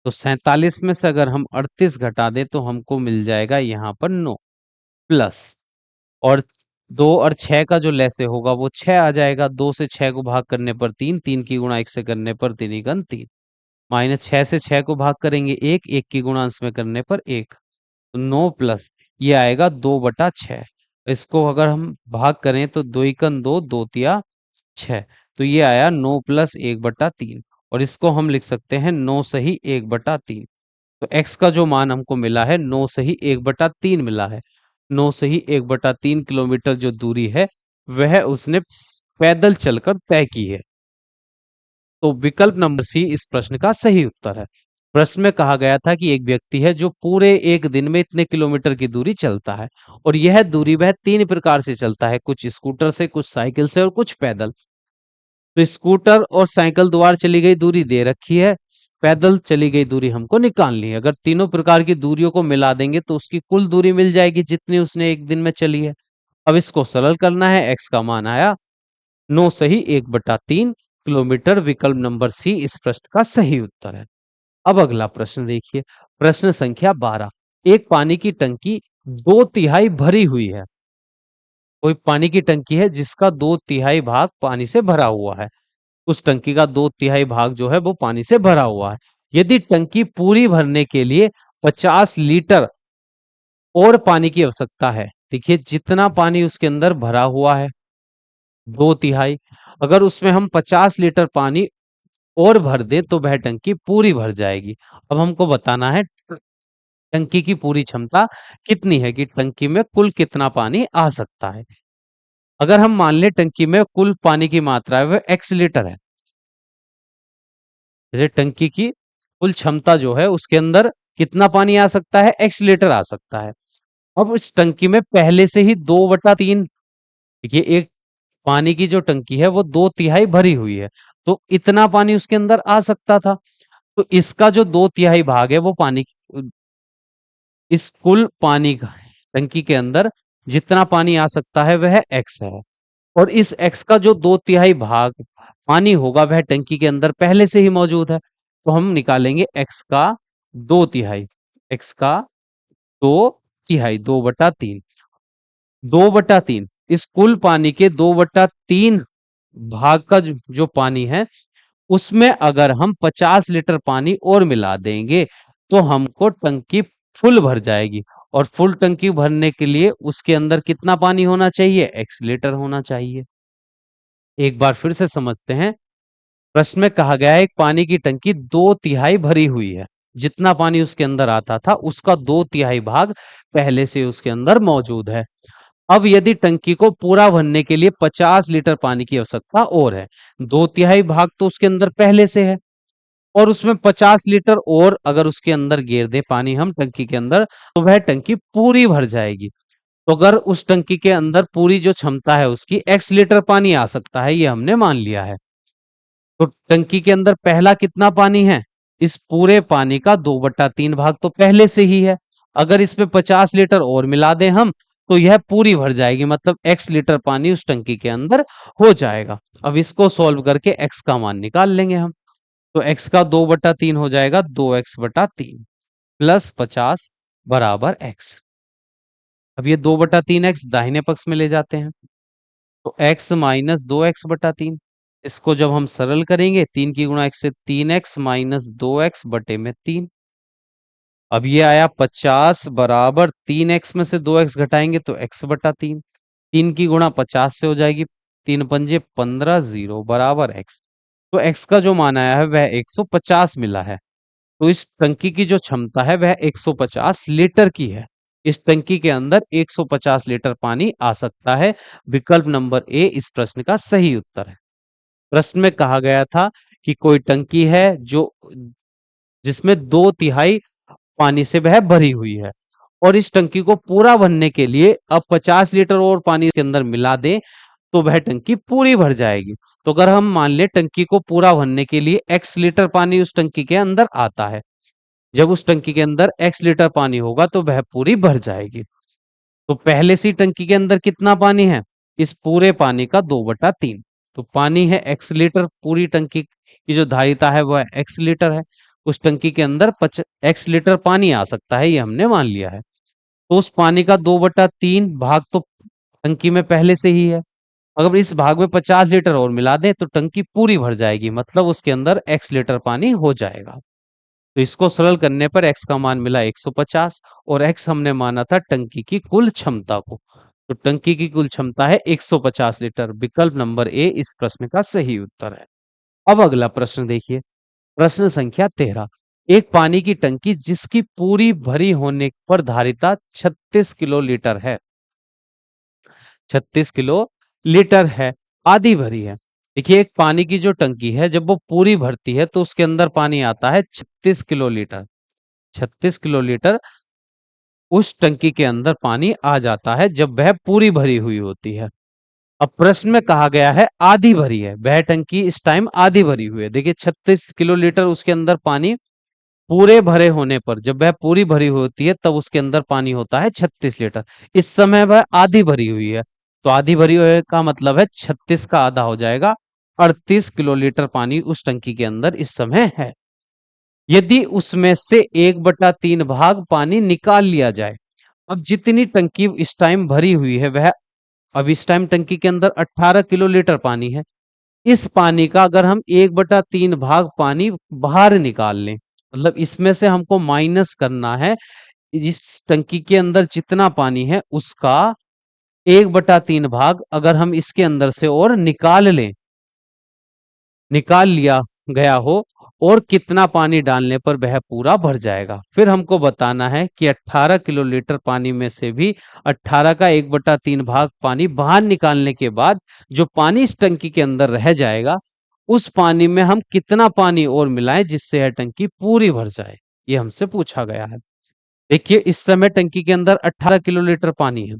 तो 47 में से अगर हम 38 घटा दें तो हमको मिल जाएगा यहाँ पर 9 प्लस और 2 और 6 का जो लैसे होगा वो 6 आ जाएगा। 2 से 6 को भाग करने पर 3, 3 की गुणा 1 से करने पर 3 एकन 3 माइनस 6 से 6 को भाग करेंगे 1, 1 की गुणा अंश में करने पर 1 तो 9 प्लस ये आएगा 2/6। इसको अगर हम भाग करें तो 2 एकन 2, 2 तिया 6 तो ये आया 9 प्लस 1/3 और इसको हम लिख सकते हैं 9 सही 1/3। तो x का जो मान हमको मिला है 9 सही 1/3 मिला है। 9 सही 1/3 किलोमीटर जो दूरी है वह उसने पैदल चलकर तय की है। तो विकल्प नंबर सी इस प्रश्न का सही उत्तर है। प्रश्न में कहा गया था कि एक व्यक्ति है जो पूरे एक दिन में इतने किलोमीटर की दूरी चलता है और यह दूरी वह तीन प्रकार से चलता है, कुछ स्कूटर से, कुछ साइकिल से और कुछ पैदल। तो स्कूटर और साइकिल द्वारा चली गई दूरी दे रखी है, पैदल चली गई दूरी हमको निकालनी है। अगर तीनों प्रकार की दूरियों को मिला देंगे तो उसकी कुल दूरी मिल जाएगी जितनी उसने एक दिन में चली है। अब इसको सरल करना है, x का मान आया 9 सही 1/3 किलोमीटर। विकल्प नंबर सी इस प्रश्न का सही उत्तर है। अब अगला प्रश्न देखिए, प्रश्न संख्या 12। एक पानी की टंकी 2/3 भरी हुई है। कोई पानी की टंकी है जिसका 2/3 भाग पानी से भरा हुआ है। उस टंकी का 2/3 भाग जो है वो पानी से भरा हुआ है। यदि टंकी पूरी भरने के लिए 50 लीटर और पानी की आवश्यकता है, देखिए जितना पानी उसके अंदर भरा हुआ है 2/3, अगर उसमें हम 50 लीटर पानी और भर दे तो वह टंकी पूरी भर जाएगी। अब हमको बताना है टंकी की पूरी क्षमता कितनी है, कि टंकी में कुल कितना पानी आ सकता है। अगर हम मान ले टंकी में कुल पानी की मात्रा है वह x लीटर है, जैसे टंकी की कुल क्षमता जो है उसके अंदर कितना पानी आ सकता है, x लीटर आ सकता है। अब इस टंकी में पहले से ही 2/3, देखिए एक पानी की जो टंकी है वो 2/3 भरी हुई है तो इतना पानी उसके अंदर आ सकता था। तो इसका जो 2/3 भाग है वो पानी, इस कुल पानी का टंकी के अंदर जितना पानी आ सकता है वह x है और इस x का जो 2/3 भाग पानी होगा वह टंकी के अंदर पहले से ही मौजूद है तो हम निकालेंगे x का 2/3। x का 2/3, 2/3, 2/3 इस कुल पानी के 2/3 भाग का जो पानी है उसमें अगर हम 50 लीटर पानी और मिला देंगे तो हमको टंकी फुल भर जाएगी। और फुल टंकी भरने के लिए उसके अंदर कितना पानी होना चाहिए? x लीटर होना चाहिए। एक बार फिर से समझते हैं। प्रश्न में कहा गया है एक पानी की टंकी 2/3 भरी हुई है। जितना पानी उसके अंदर आता था उसका 2/3 भाग पहले से उसके अंदर मौजूद है। अब यदि टंकी को पूरा भरने के लिए 50 लीटर पानी की आवश्यकता और है, 2/3 भाग तो उसके अंदर पहले से है और उसमें 50 लीटर और अगर उसके अंदर गेर दे पानी हम टंकी के अंदर तो वह टंकी पूरी भर जाएगी। तो अगर उस टंकी के अंदर पूरी जो क्षमता है उसकी x लीटर पानी आ सकता है, ये हमने मान लिया है। तो टंकी के अंदर पहला कितना पानी है? इस पूरे पानी का 2/3 भाग तो पहले से ही है। अगर इसमें 50 लीटर और मिला दें हम तो यह पूरी भर जाएगी, मतलब x लीटर पानी उस टंकी के अंदर हो जाएगा। अब इसको सॉल्व करके x का मान निकाल लेंगे हम। तो x का 2/3 हो जाएगा 2x/3 प्लस 50 बराबर x। अब ये 2/3x दाहिने पक्ष में ले जाते हैं तो x माइनस 2x/3। इसको जब हम सरल करेंगे 3 की गुणा x से 3x माइनस 2x/3। अब ये आया 50 बराबर 3x में से 2x घटाएंगे तो x/3। 3 की गुणा 50 से हो जाएगी, 3×5 = 15, 0 बराबर x। तो x का जो मान आया है वह 150 मिला है। तो इस टंकी की जो क्षमता है वह 150 लीटर की है। इस टंकी के अंदर 150 लीटर पानी आ सकता है। विकल्प नंबर ए इस प्रश्न का सही उत्तर है। प्रश्न में कहा गया था कि कोई टंकी है जो जिसमें 2/3 पानी से वह भरी हुई है और इस टंकी को पूरा भरने के लिए अब 50 लीटर और पानी इसके अंदर मिला दें तो वह टंकी पूरी भर जाएगी। तो अगर हम मान ले टंकी को पूरा भरने के लिए x लीटर पानी उस टंकी के अंदर आता है, जब उस टंकी के अंदर x लीटर पानी होगा तो वह पूरी भर जाएगी। तो पहले से ही टंकी के अंदर कितना पानी है? इस पूरे पानी का 2/3। तो पानी है x लीटर, पूरी टंकी की जो धारिता है वह x लीटर है। उस टंकी के अंदर x लीटर पानी आ सकता है, ये हमने मान लिया है। तो उस पानी का 2/3 भाग तो टंकी में पहले से ही है। अगर इस भाग में 50 लीटर और मिला दें तो टंकी पूरी भर जाएगी, मतलब उसके अंदर x लीटर पानी हो जाएगा। तो इसको सरल करने पर x का मान मिला 150 और x हमने माना था टंकी की कुल क्षमता को। तो टंकी की कुल क्षमता है 150 लीटर। विकल्प नंबर ए इस प्रश्न का सही उत्तर है। अब अगला प्रश्न देखिए, प्रश्न संख्या 13। एक पानी की टंकी जिसकी पूरी भरी होने पर धारिता 36 किलो लीटर है, 36 किलो लीटर है, आधी भरी है। देखिए एक पानी की जो टंकी है जब वो पूरी भरती है तो उसके अंदर पानी आता है 36 किलो लीटर। 36 किलो लीटर उस टंकी के अंदर पानी आ जाता है जब वह पूरी भरी हुई होती है। अब प्रश्न में कहा गया है आधी भरी है, वह टंकी इस टाइम आधी भरी हुई है। देखिए 36 किलो लीटर उसके अंदर पानी पूरे भरे होने पर, जब वह पूरी भरी होती है तब उसके अंदर पानी होता है 36 लीटर। इस समय वह आधी भरी हुई है, तो आधी भरी हुई का मतलब है 36 का आधा हो जाएगा 38 किलो लीटर पानी उस टंकी के अंदर इस समय है। यदि उसमें से 1/3 भाग पानी निकाल लिया जाए, अब जितनी टंकी इस टाइम भरी हुई है वह, अब इस टाइम टंकी के अंदर 18 किलो लीटर पानी है। इस पानी का अगर हम 1/3 भाग पानी बाहर निकाल लें, मतलब इसमें से हमको माइनस करना है इस टंकी के अंदर जितना पानी है उसका 1/3 भाग अगर हम इसके अंदर से और निकाल लिया गया हो और कितना पानी डालने पर वह पूरा भर जाएगा। फिर हमको बताना है कि 18 किलो लीटर पानी में से भी 18 का 1/3 भाग पानी बाहर निकालने के बाद जो पानी इस टंकी के अंदर रह जाएगा उस पानी में हम कितना पानी और मिलाएं जिससे यह टंकी पूरी भर जाए, ये हमसे पूछा गया है। देखिए इस समय टंकी के अंदर 18 किलो लीटर पानी है।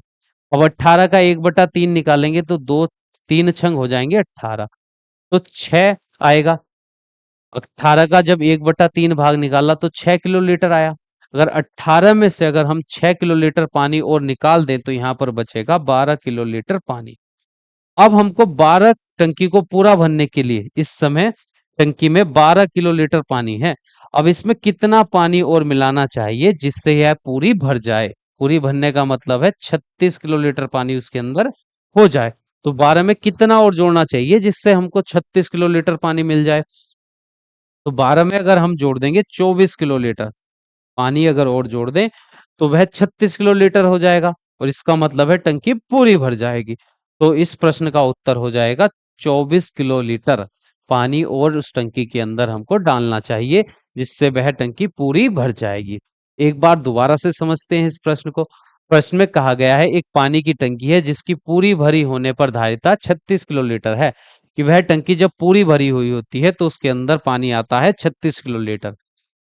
अब 18 का 1/3 निकालेंगे तो दो, तीन छंग हो जाएंगे 18, तो 6 आएगा। 18 का जब 1/3 भाग निकाला तो 6 किलो लीटर आया। अगर 18 में से अगर हम 6 किलो लीटर पानी और निकाल दें तो यहाँ पर बचेगा 12 किलो लीटर पानी। अब हमको 12 टंकी को पूरा भरने के लिए इस समय टंकी में 12 किलो लीटर पानी है। अब इसमें कितना पानी और मिलाना चाहिए जिससे यह पूरी भर जाए? पूरी भरने का मतलब है 36 किलोलीटर पानी उसके अंदर हो जाए। तो 12 में कितना और जोड़ना चाहिए जिससे हमको 36 किलोलीटर पानी मिल जाए? तो 12 में अगर हम जोड़ देंगे 24 किलोलीटर पानी अगर और जोड़ दें तो वह 36 किलोलीटर हो जाएगा और इसका मतलब है टंकी पूरी भर जाएगी। तो इस प्रश्न का उत्तर हो जाएगा 24 किलोलीटर पानी और उस टंकी के अंदर हमको डालना चाहिए जिससे वह टंकी पूरी भर जाएगी। एक बार दोबारा से समझते हैं इस प्रश्न को। प्रश्न में कहा गया है एक पानी की टंकी है जिसकी पूरी भरी होने पर धारिता 36 किलोलीटर है, कि वह टंकी जब पूरी भरी हुई होती है तो उसके अंदर पानी आता है 36 किलोलीटर।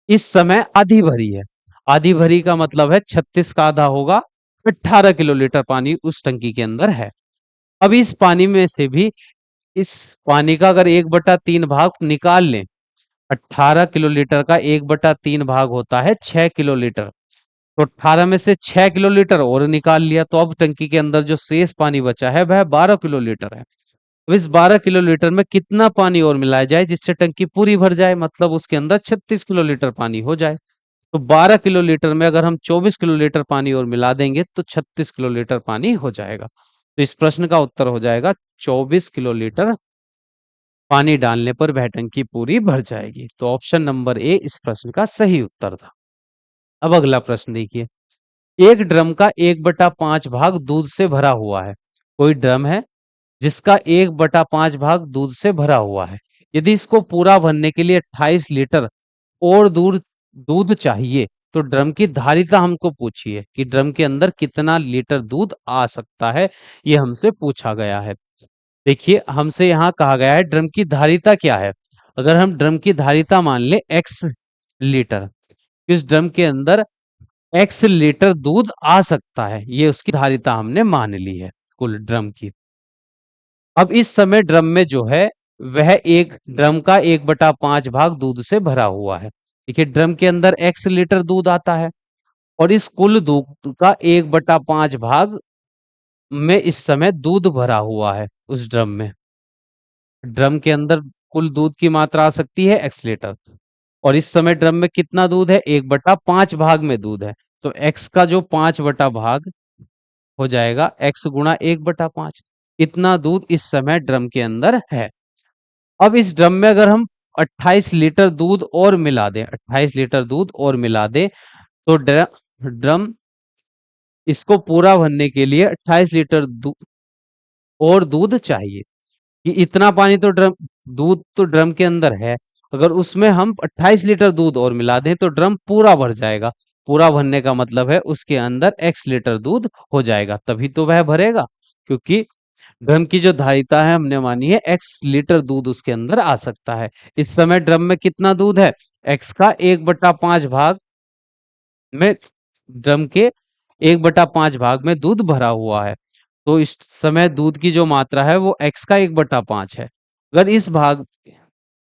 इस समय आधी भरी है। आधी भरी का मतलब है 36 का आधा होगा 18 किलोलीटर पानी उस टंकी के अंदर है। अब इस पानी में से भी इस पानी का अगर 1/3 भाग निकाल लें, 18 किलोलीटर का 1/3 भाग होता है 6 किलोलीटर। तो 18 में से 6 किलोलीटर और निकाल लिया तो अब टंकी के अंदर जो शेष पानी बचा है वह 12 किलोलीटर है। अब इस 12 किलोलीटर में कितना पानी और मिलाया जाए जिससे टंकी पूरी भर जाए, मतलब उसके अंदर 36 किलोलीटर पानी हो जाए? तो 12 किलोलीटर में अगर हम 24 किलोलीटर पानी और मिला देंगे तो 36 किलोलीटर पानी हो जाएगा। तो इस प्रश्न का उत्तर हो जाएगा 24 किलोलीटर पानी डालने पर वह टंकी पूरी भर जाएगी। तो ऑप्शन नंबर ए इस प्रश्न का सही उत्तर था। अब अगला प्रश्न देखिए, एक ड्रम का 1/5 भाग दूध से भरा हुआ है। कोई ड्रम है जिसका 1/5 भाग दूध से भरा हुआ है। यदि इसको पूरा भरने के लिए 28 लीटर और दूध दूध चाहिए तो ड्रम की धारिता हमको पूछिए कि ड्रम के अंदर कितना लीटर दूध आ सकता है, ये हमसे पूछा गया है। देखिए हमसे यहाँ कहा गया है ड्रम की धारिता क्या है। अगर हम ड्रम की धारिता मान ले x लीटर, इस ड्रम के अंदर x लीटर दूध आ सकता है, ये उसकी धारिता हमने मान ली है कुल ड्रम की। अब इस समय ड्रम में जो है वह एक ड्रम का 1/5 भाग दूध से भरा हुआ है। देखिए ड्रम के अंदर x लीटर दूध आता है और इस कुल दूध का 1/5 भाग में इस समय दूध भरा हुआ है उस ड्रम में। ड्रम के अंदर कुल दूध की मात्रा आ सकती है x लीटर और इस समय ड्रम में कितना दूध है? 1/5 भाग में दूध है। तो x का जो 5 बटा भाग हो जाएगा x गुणा 1/5। इतना दूध इस समय ड्रम के अंदर है। अब इस ड्रम में अगर हम 28 लीटर दूध और मिला दें, 28 लीटर दूध और मिला दें तो ड्रम इसको पूरा भरने के लिए 28 लीटर और दूध चाहिए। कि इतना पानी तो दूध तो ड्रम के अंदर है, अगर उसमें हम 28 लीटर दूध और मिला दें तो ड्रम पूरा भर जाएगा। पूरा भरने का मतलब है उसके अंदर x लीटर दूध हो जाएगा, तभी तो वह भरेगा। क्योंकि ड्रम की जो धारिता है हमने मानी है x लीटर दूध उसके अंदर आ सकता है। इस समय ड्रम में कितना दूध है? x का 1/5 भाग में, ड्रम के 1/5 भाग में दूध भरा हुआ है। तो इस समय दूध की जो मात्रा है वो x का 1/5 है। अगर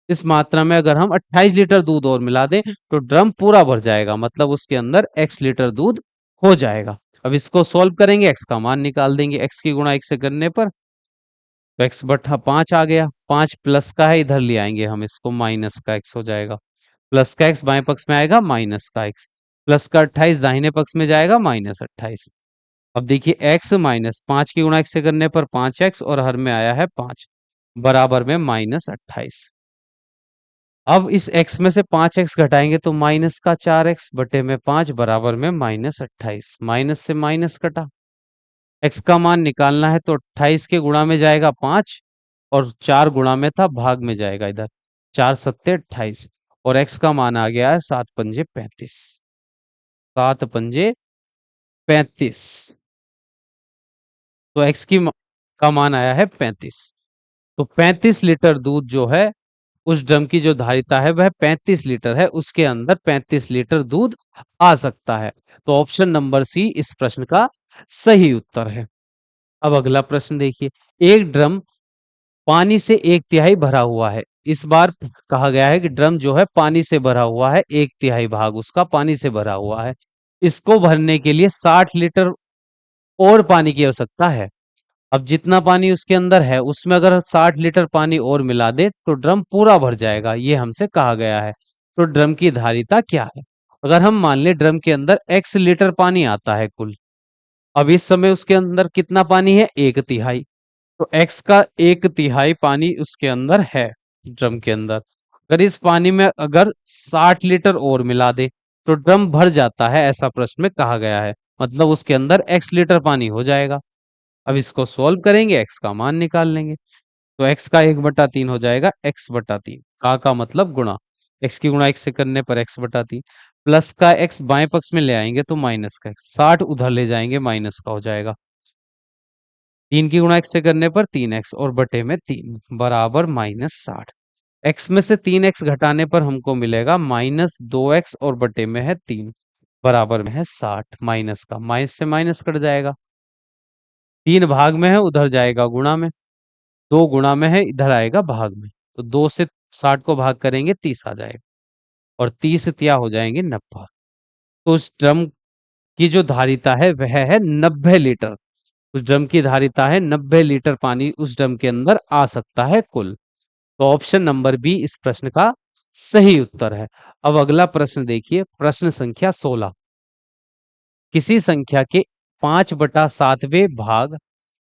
इस मात्रा में अगर हम 28 लीटर दूध और मिला दें तो ड्रम पूरा भर जाएगा, मतलब उसके अंदर x लीटर दूध हो जाएगा। अब इसको सॉल्व करेंगे, x का मान निकाल देंगे, x की गुणा 1 से करने पर तो x/5 आ गया। 5 प्लस का है, इधर ले आएंगे हम इसको, माइनस का x हो जाएगा। प्लस का x बाएं पक्ष में आएगा, माइनस का x। प्लस का 28 दाहिने पक्ष में जाएगा, -28। अब देखिए x माइनस 5 की गुणा 1 से करने पर 5x और हर में आया है 5 बराबर में -28। अब इस x में से 5x घटाएंगे तो माइनस का 4x बटे में 5 बराबर में -28। माइनस से माइनस कटा, x का मान निकालना है तो 28 के गुणा में जाएगा 5 और 4 गुणा में था भाग में जाएगा इधर, 4 सत्ते 28 और x का मान आ गया है 7 पंजे 35। 7 पंजे 35, तो x का मान आया है 35। तो 35 लीटर दूध जो है उस ड्रम की जो धारिता है वह 35 लीटर है, उसके अंदर 35 लीटर दूध आ सकता है। तो ऑप्शन नंबर सी इस प्रश्न का सही उत्तर है। अब अगला प्रश्न देखिए, एक ड्रम पानी से 1/3 भरा हुआ है। इस बार कहा गया है कि ड्रम जो है पानी से भरा हुआ है, 1/3 भाग उसका पानी से भरा हुआ है। इसको भरने के लिए 60 लीटर और पानी की आवश्यकता है। अब जितना पानी उसके अंदर है उसमें अगर 60 लीटर पानी और मिला दे तो ड्रम पूरा भर जाएगा, ये हमसे कहा गया है। तो ड्रम की धारिता क्या है? अगर हम मान लें ड्रम के अंदर x लीटर पानी आता है कुल, अब इस समय उसके अंदर कितना पानी है? 1/3। तो x का 1/3 पानी उसके अंदर है, ड्रम के अंदर। अगर इस पानी में अगर 60 लीटर और मिला दे तो ड्रम भर जाता है, ऐसा प्रश्न में कहा गया है। मतलब उसके अंदर x लीटर पानी हो जाएगा। अब इसको सोल्व करेंगे, x का मान निकाल लेंगे। तो x का 1/3 हो जाएगा x/3। का मतलब गुणा, x की गुणा x से करने पर x/3, प्लस का x बाएं पक्ष में ले आएंगे तो माइनस का x, 60 उधर ले जाएंगे माइनस का हो जाएगा। 3 की गुणा x से करने पर 3x और बटे में 3 बराबर -60। x में से 3x घटाने पर हमको मिलेगा -2x और बटे में है 3 बराबर में है 60। माइनस का माइनस से माइनस कट जाएगा। 3 भाग में है, उधर जाएगा गुणा में। 2 गुणा में है, इधर आएगा भाग में। तो 2 से 60 को भाग करेंगे 30 आ जाएगा, और 30 तिया हो जाएंगे 90। तो उस ड्रम की जो धारिता है वह है 90 लीटर। उस ड्रम की धारिता है 90 लीटर पानी उस ड्रम के अंदर आ सकता है कुल। तो ऑप्शन नंबर बी इस प्रश्न का सही उत्तर है। अब अगला प्रश्न देखिए, प्रश्न संख्या 16। किसी संख्या के 5/7वें भाग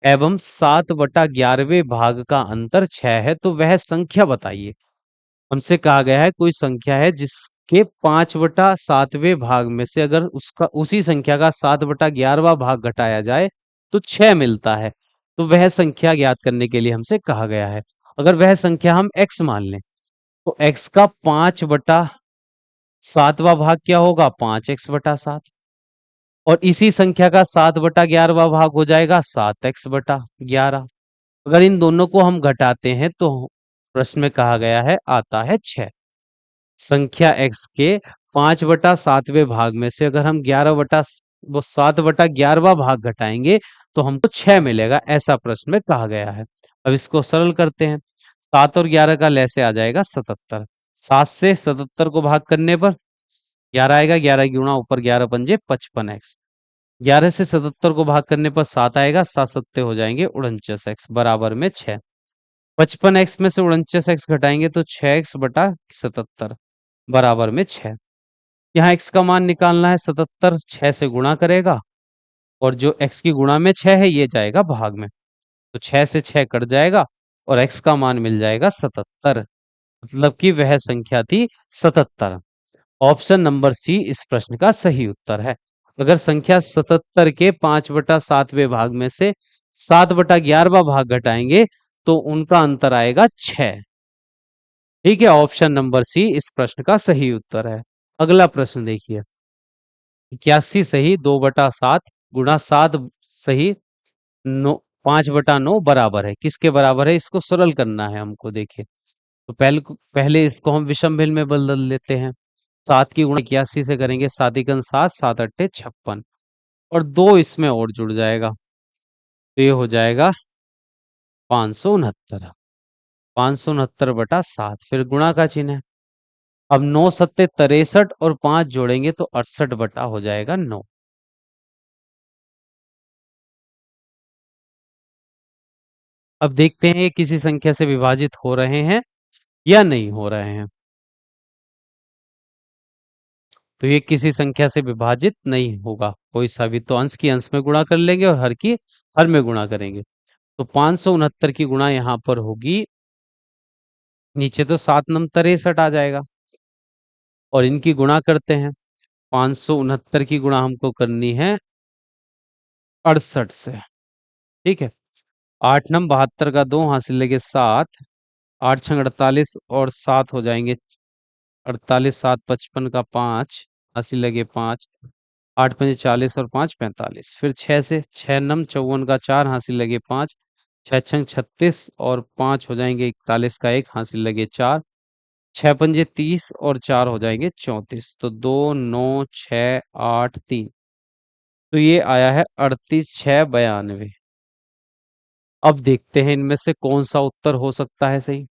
एवं 7/11वें भाग का अंतर 6 है, तो वह संख्या बताइए। हमसे कहा गया है कोई संख्या है जिसके 5/7वें भाग में से अगर उसका उसी संख्या का 7/11वां भाग घटाया जाए तो 6 मिलता है। तो वह संख्या ज्ञात करने के लिए हमसे कहा गया है। अगर वह संख्या हम x मान लें तो x का 5/7वां भाग क्या होगा? 5x/7। और इसी संख्या का 7/11वां भाग हो जाएगा 7x/11। अगर इन दोनों को हम घटाते हैं तो प्रश्न में कहा गया है आता है 6। संख्या x के 5/7वें भाग में से अगर हम 7/11वां भाग घटाएंगे तो हमको 6 मिलेगा, ऐसा प्रश्न में कहा गया है। अब इसको सरल करते हैं। 7 और 11 का लैसे आ जाएगा 77। 7 से 77 को भाग करने पर 11 आएगा, 11 की गुणा ऊपर 11 पंजे 55x। 11 से 77 को भाग करने पर 7 आएगा, 7 सत्ते हो जाएंगे 49x बराबर में 6। 55x में से 49x घटाएंगे तो 6x/77 बराबर में 6। यहाँ x का मान निकालना है, 77 6 से गुणा करेगा और जो x की गुणा में 6 है ये जाएगा भाग में। तो 6 से 6 कट जाएगा और x का मान मिल जाएगा 77। मतलब कि वह संख्या थी 77। ऑप्शन नंबर सी इस प्रश्न का सही उत्तर है। अगर संख्या 77 के 5/7वें भाग में से 7/11वां भाग घटाएंगे तो उनका अंतर आएगा 6। ठीक है, ऑप्शन नंबर सी इस प्रश्न का सही उत्तर है। अगला प्रश्न देखिए, 81 सही 2/7 गुणा 7 सही 9 5/9 बराबर है, किसके बराबर है? इसको सरल करना है हमको। देखिए तो पहले इसको हम विषम भिन्न में बदल लेते हैं। 7 की गुणा 81 से करेंगे, 7 एकम 7, 7 अट्ठे 56 और 2 इसमें और जुड़ जाएगा तो ये हो जाएगा 569। 569/7, फिर गुणा का चिन्ह है। अब 9 सत्ते 63 और 5 जोड़ेंगे तो 68 बटा हो जाएगा 9। अब देखते हैं ये किसी संख्या से विभाजित हो रहे हैं या नहीं हो रहे हैं। तो ये किसी संख्या से विभाजित नहीं होगा कोई सा भी, तो अंश की अंश में गुणा कर लेंगे और हर की हर में गुणा करेंगे। तो 569 की गुणा यहाँ पर होगी, नीचे तो 7 नम 63 आ जाएगा और इनकी गुणा करते हैं। 569 की गुणा हमको करनी है 68 से। ठीक है, 8 नम 72 का 2 हासिल लगे 7, 8 छंग 48 और 7 हो जाएंगे 48, 7 55 का 5 हासिल लगे 5, 8 पंजे 40 और 5 45। फिर 6 से 6 नम 54 का 4 हासिल लगे 5, 6 छंग 36 और 5 हो जाएंगे 41 का 1 हासिल लगे 4, 6 पंजे 30 और 4 हो जाएंगे 34। तो 2 9 6 8 3, तो ये आया है 38 6 92। अब देखते हैं इनमें से कौन सा उत्तर हो सकता है सही।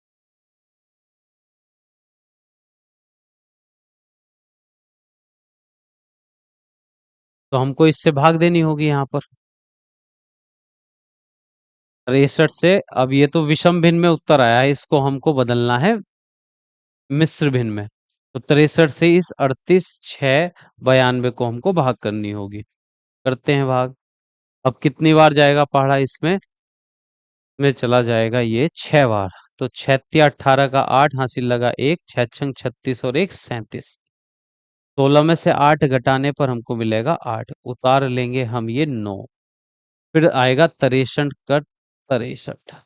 तो हमको इससे भाग देनी होगी यहाँ पर 63 से। अब ये तो विषम भिन्न में उत्तर आया है, इसको हमको बदलना है मिश्र भिन्न में। तो 63 से इस 38 6 92 को हमको भाग करनी होगी। करते हैं भाग। अब कितनी बार जाएगा पहाड़ा इसमें? में चला जाएगा ये 6 बार। तो 6 × 18 का 8 हासिल लगा 1, 6 × 36 और 1 37। 16 में से 8 घटाने पर हमको मिलेगा 8, उतार लेंगे हम ये 9। फिर आएगा 63 का 63,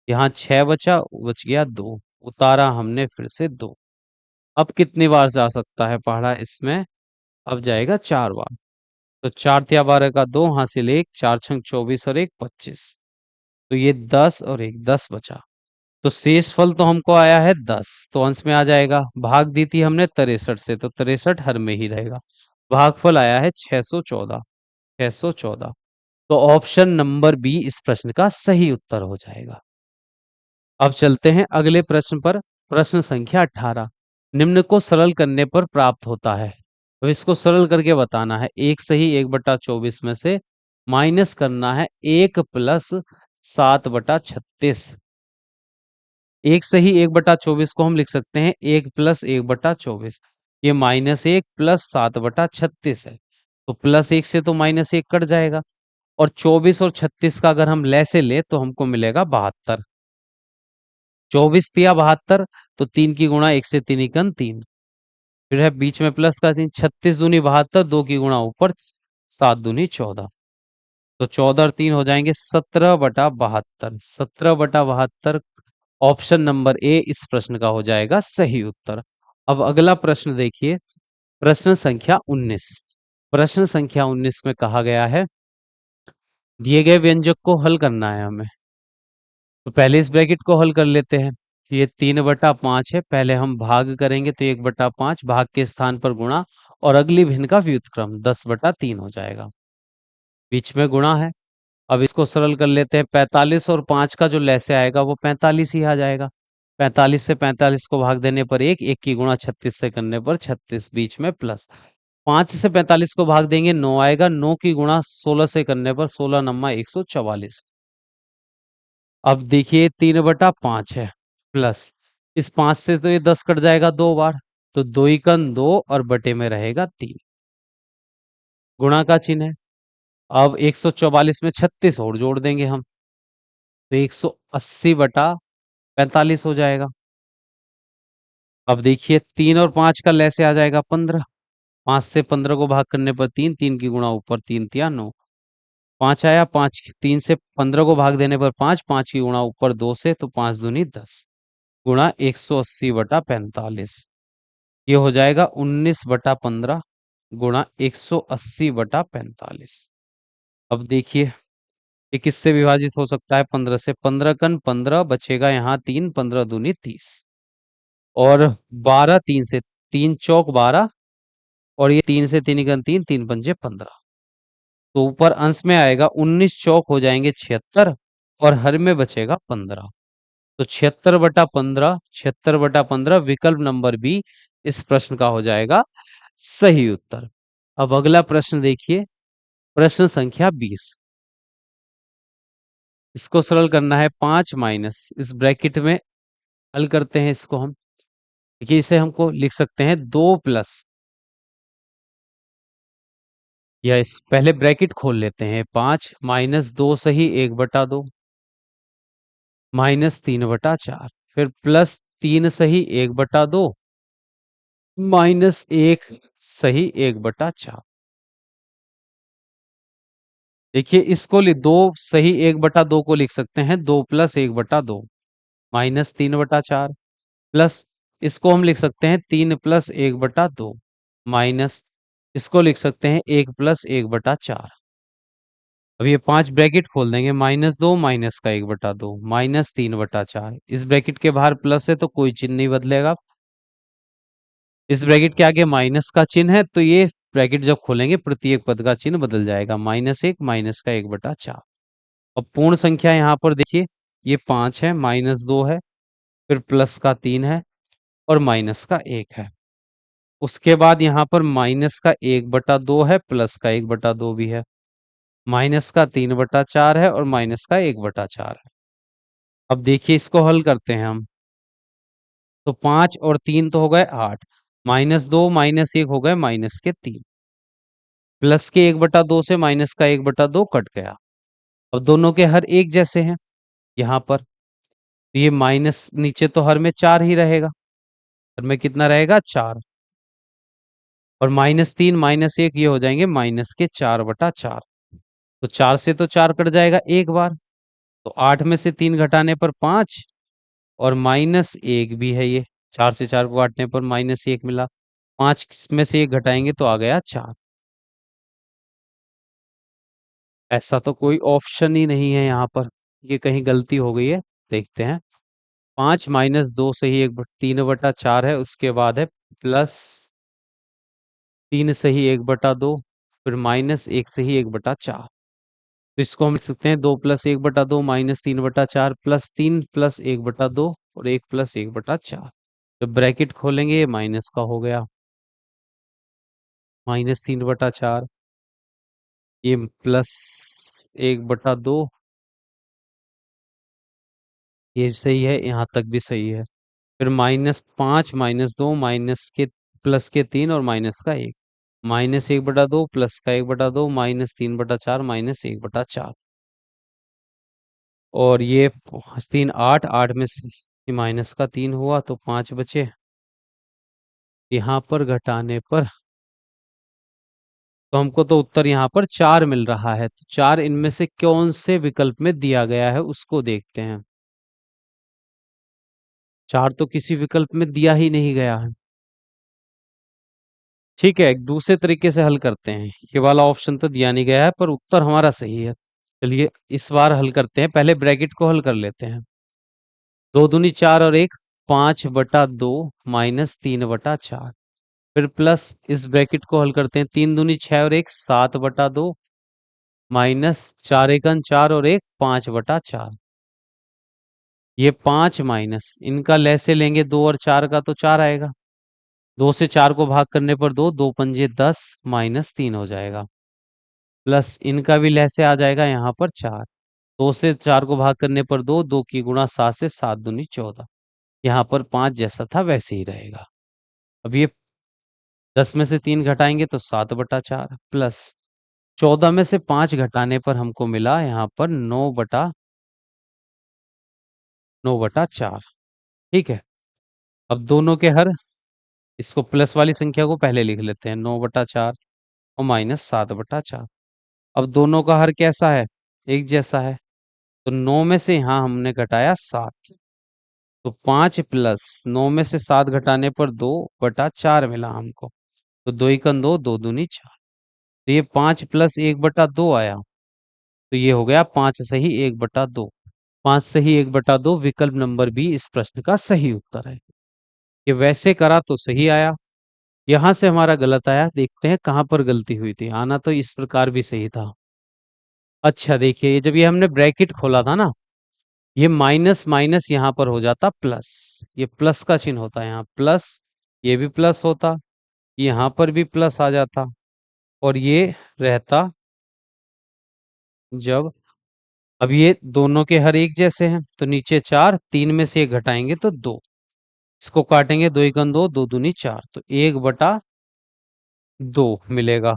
यहाँ 6 बचा, बच गया 2, उतारा हमने फिर से 2। अब कितनी बार जा सकता है पहाड़ा इसमें? अब जाएगा 4 बार। तो 4 × 12 का 2 हासिल 1, 4 × 24 और 1 25। तो ये 10 और 1 10 बचा। तो शेष फल तो हमको आया है 10, तो अंश में आ जाएगा। भाग दी थी हमने 63 से, तो 63 हर में ही रहेगा। भागफल आया है 614। 614। तो ऑप्शन नंबर बी इस प्रश्न का सही उत्तर हो जाएगा। अब चलते हैं अगले प्रश्न पर। प्रश्न संख्या 18 निम्न को सरल करने पर प्राप्त होता है। तो इसको सरल करके बताना है। 1 सही 1/24 में से माइनस करना है 1+7/36। 1 सही 1/24 को हम लिख सकते हैं 1+1/24। ये -1 प्लस 7/36 है। तो +1 से तो -1 कट जाएगा। और 24 और 36 का अगर हम लैसे ले तो हमको मिलेगा 72। 24 तिया 72, तो 3 की गुणा 1 से 3 एकन 3। फिर है बीच में प्लस का चिन्ह। 36 दूनी 72, 2 की गुणा ऊपर 7 दूनी 14। तो 14 और 3 हो जाएंगे 17/72। 17/72 ऑप्शन नंबर ए इस प्रश्न का हो जाएगा सही उत्तर। अब अगला प्रश्न देखिए। प्रश्न संख्या 19। प्रश्न संख्या 19 में कहा गया है दिए गए व्यंजक को हल करना है हमें। तो पहले इस ब्रैकेट को हल कर लेते हैं। ये 3/5 है। पहले हम भाग करेंगे तो 1/5 भाग के स्थान पर गुणा और अगली भिन्न का व्युत्क्रम 10/3 हो जाएगा। बीच में गुणा है। अब इसको सरल कर लेते हैं। 45 और 5 का जो लैसे आएगा वो 45 ही आ जाएगा। 45 से 45 को भाग देने पर 1, 1 की गुणा 36 से करने पर 36, बीच में प्लस। 5 से 45 को भाग देंगे 9 आएगा। 9 की गुणा 16 से करने पर 16 9 144। अब देखिए 3/5 है प्लस इस 5 से तो ये 10 कट जाएगा 2 बार। तो 2 × 2 और बटे में रहेगा 3। गुणा का चिन्ह है। अब 144 में 36 और जोड़ देंगे हम, तो 180/45 हो जाएगा। अब देखिए 3 और 5 का लैसे आ जाएगा 15। 5 से 15 को भाग करने पर 3, 3 की गुणा ऊपर 3 तिया 9। 5 आया। 5 3 से 15 को भाग देने पर 5, 5 की गुणा ऊपर 2 से, तो 5 दूनी 10 गुणा 180/45। ये हो जाएगा 19/15 गुणा 180/45। अब देखिए ये किससे विभाजित हो सकता है? 15 से। 15 कन 15 बचेगा यहाँ 3, 15 दूनी 30 और 12 3 से, 3 चौक 12 और ये 3 से 3 एकन 3, 3 पंजे 15। तो ऊपर अंश में आएगा 19 चौक हो जाएंगे 76 और हर में बचेगा 15। तो 76/15, 76/15 विकल्प नंबर बी इस प्रश्न का हो जाएगा सही उत्तर। अब अगला प्रश्न देखिए। प्रश्न संख्या 20। इसको सरल करना है। 5 माइनस इस ब्रैकेट में हल करते हैं इसको हम। देखिए इसे हमको लिख सकते हैं 2 प्लस, या इस पहले ब्रैकेट खोल लेते हैं। 5 माइनस 2 सही 1/2 माइनस 3/4, फिर प्लस 3 सही 1/2 माइनस 1 सही 1/4। देखिए इसको 2 सही 1/2 को लिख सकते हैं 2 प्लस 1/2 माइनस 3/4, प्लस इसको हम लिख सकते हैं 3 प्लस 1/2 माइनस इसको लिख सकते हैं 1 प्लस 1/4। अब ये 5 ब्रैकेट खोल देंगे। -2 माइनस का 1/2 माइनस 3/4। इस ब्रैकेट के बाहर प्लस है तो कोई चिन्ह नहीं बदलेगा। इस ब्रैकेट के आगे माइनस का चिन्ह है तो ये ब्रैकेट जब खोलेंगे प्रत्येक पद का चिन्ह बदल जाएगा। -1 माइनस का 1/4। अब पूर्ण संख्या यहाँ पर देखिए ये 5 है, -2 है, फिर प्लस का 3 है और माइनस का 1 है। उसके बाद यहाँ पर माइनस का 1/2 है, प्लस का 1/2 भी है, माइनस का 3/4 है और माइनस का 1/4 है। अब देखिए इसको हल करते हैं हम। तो 5 और 3 तो हो गए 8, -2 -1 हो गए -3, प्लस के 1/2 से माइनस का 1/2 कट गया। अब दोनों के हर एक जैसे हैं यहाँ पर, तो ये माइनस नीचे तो हर में 4 ही रहेगा, हर में कितना रहेगा 4, और -3 -1 ये हो जाएंगे माइनस के 4/4। तो 4 से तो 4 कट जाएगा एक बार, तो 8 में से 3 घटाने पर 5, और -1 भी है ये, 4 से 4 को काटने पर -1 मिला, 5 में से 1 घटाएंगे तो आ गया 4। ऐसा तो कोई ऑप्शन ही नहीं है यहाँ पर, ये कहीं गलती हो गई है, देखते हैं। 5 -2 से ही 3/4 है, उसके बाद है प्लस 3 से ही 1/2, फिर -1 से ही 1/4। तो इसको हम लिख सकते हैं 2 + 1/2 -3/4 +3 + 1/2 और 1 + 1/4। जब ब्रैकेट खोलेंगे ये माइनस का हो गया, -3/4, ये +1/2, ये सही है, यहाँ तक भी सही है। फिर -5 -2 माइनस के प्लस के 3 और माइनस का 1, -1/2 प्लस का 1/2 -3/4 -1/4, और ये 3 8, 8 में से माइनस का 3 हुआ तो 5 बचे। यहाँ पर घटाने पर तो हमको तो उत्तर यहाँ पर 4 मिल रहा है, तो 4 इनमें से कौन से विकल्प में दिया गया है उसको देखते हैं। 4 तो किसी विकल्प में दिया ही नहीं गया है। ठीक है, एक दूसरे तरीके से हल करते हैं, ये वाला ऑप्शन तो दिया नहीं गया है पर उत्तर हमारा सही है। चलिए इस बार हल करते हैं, पहले ब्रैकेट को हल कर लेते हैं। 2 दूनी 4 और 1 5/2 -3/4, फिर प्लस इस ब्रैकेट को हल करते हैं, 3 दूनी 6 और 1 7/2 -4 एकन 4 और 1 5/4। ये 5 माइनस इनका लैसे लेंगे 2 और 4 का तो 4 आएगा, 2 से 4 को भाग करने पर 2, 2 पंजे 10 -3 हो जाएगा, प्लस इनका भी लैसे आ जाएगा यहाँ पर 4, 2 से 4 को भाग करने पर 2, 2 की गुणा 7 से 7 दूनी 14, यहाँ पर 5 जैसा था वैसे ही रहेगा। अब ये 10 में से 3 घटाएंगे तो 7/4, प्लस 14 में से 5 घटाने पर हमको मिला यहाँ पर 9/4। ठीक है, अब दोनों के हर, इसको प्लस वाली संख्या को पहले लिख लेते हैं, 9/4 और -7/4। अब दोनों का हर कैसा है, एक जैसा है, तो 9 में से यहाँ हमने घटाया 7, तो 5 प्लस 9 में से 7 घटाने पर 2/4 मिला हमको, तो 2 एकन 2, 2 दूनी 4, तो ये 5 प्लस 1/2 आया, तो ये हो गया 5 से ही 1/2। 5 से ही 1/2 विकल्प नंबर बी इस प्रश्न का सही उत्तर है। ये वैसे करा तो सही आया, यहां से हमारा गलत आया, देखते हैं कहां पर गलती हुई थी, आना तो इस प्रकार भी सही था। अच्छा देखिए, ये जब ये हमने ब्रैकेट खोला था ना, ये माइनस माइनस यहाँ पर हो जाता प्लस, ये प्लस का चिन्ह होता है यहाँ प्लस, ये भी प्लस होता, यहाँ पर भी प्लस आ जाता, और ये रहता जब, अब ये दोनों के हर एक जैसे हैं तो नीचे 4, 3 में से 1 घटाएंगे तो 2, इसको काटेंगे, 2 एकन 2, 2 दूनी 4, तो 1/2 मिलेगा,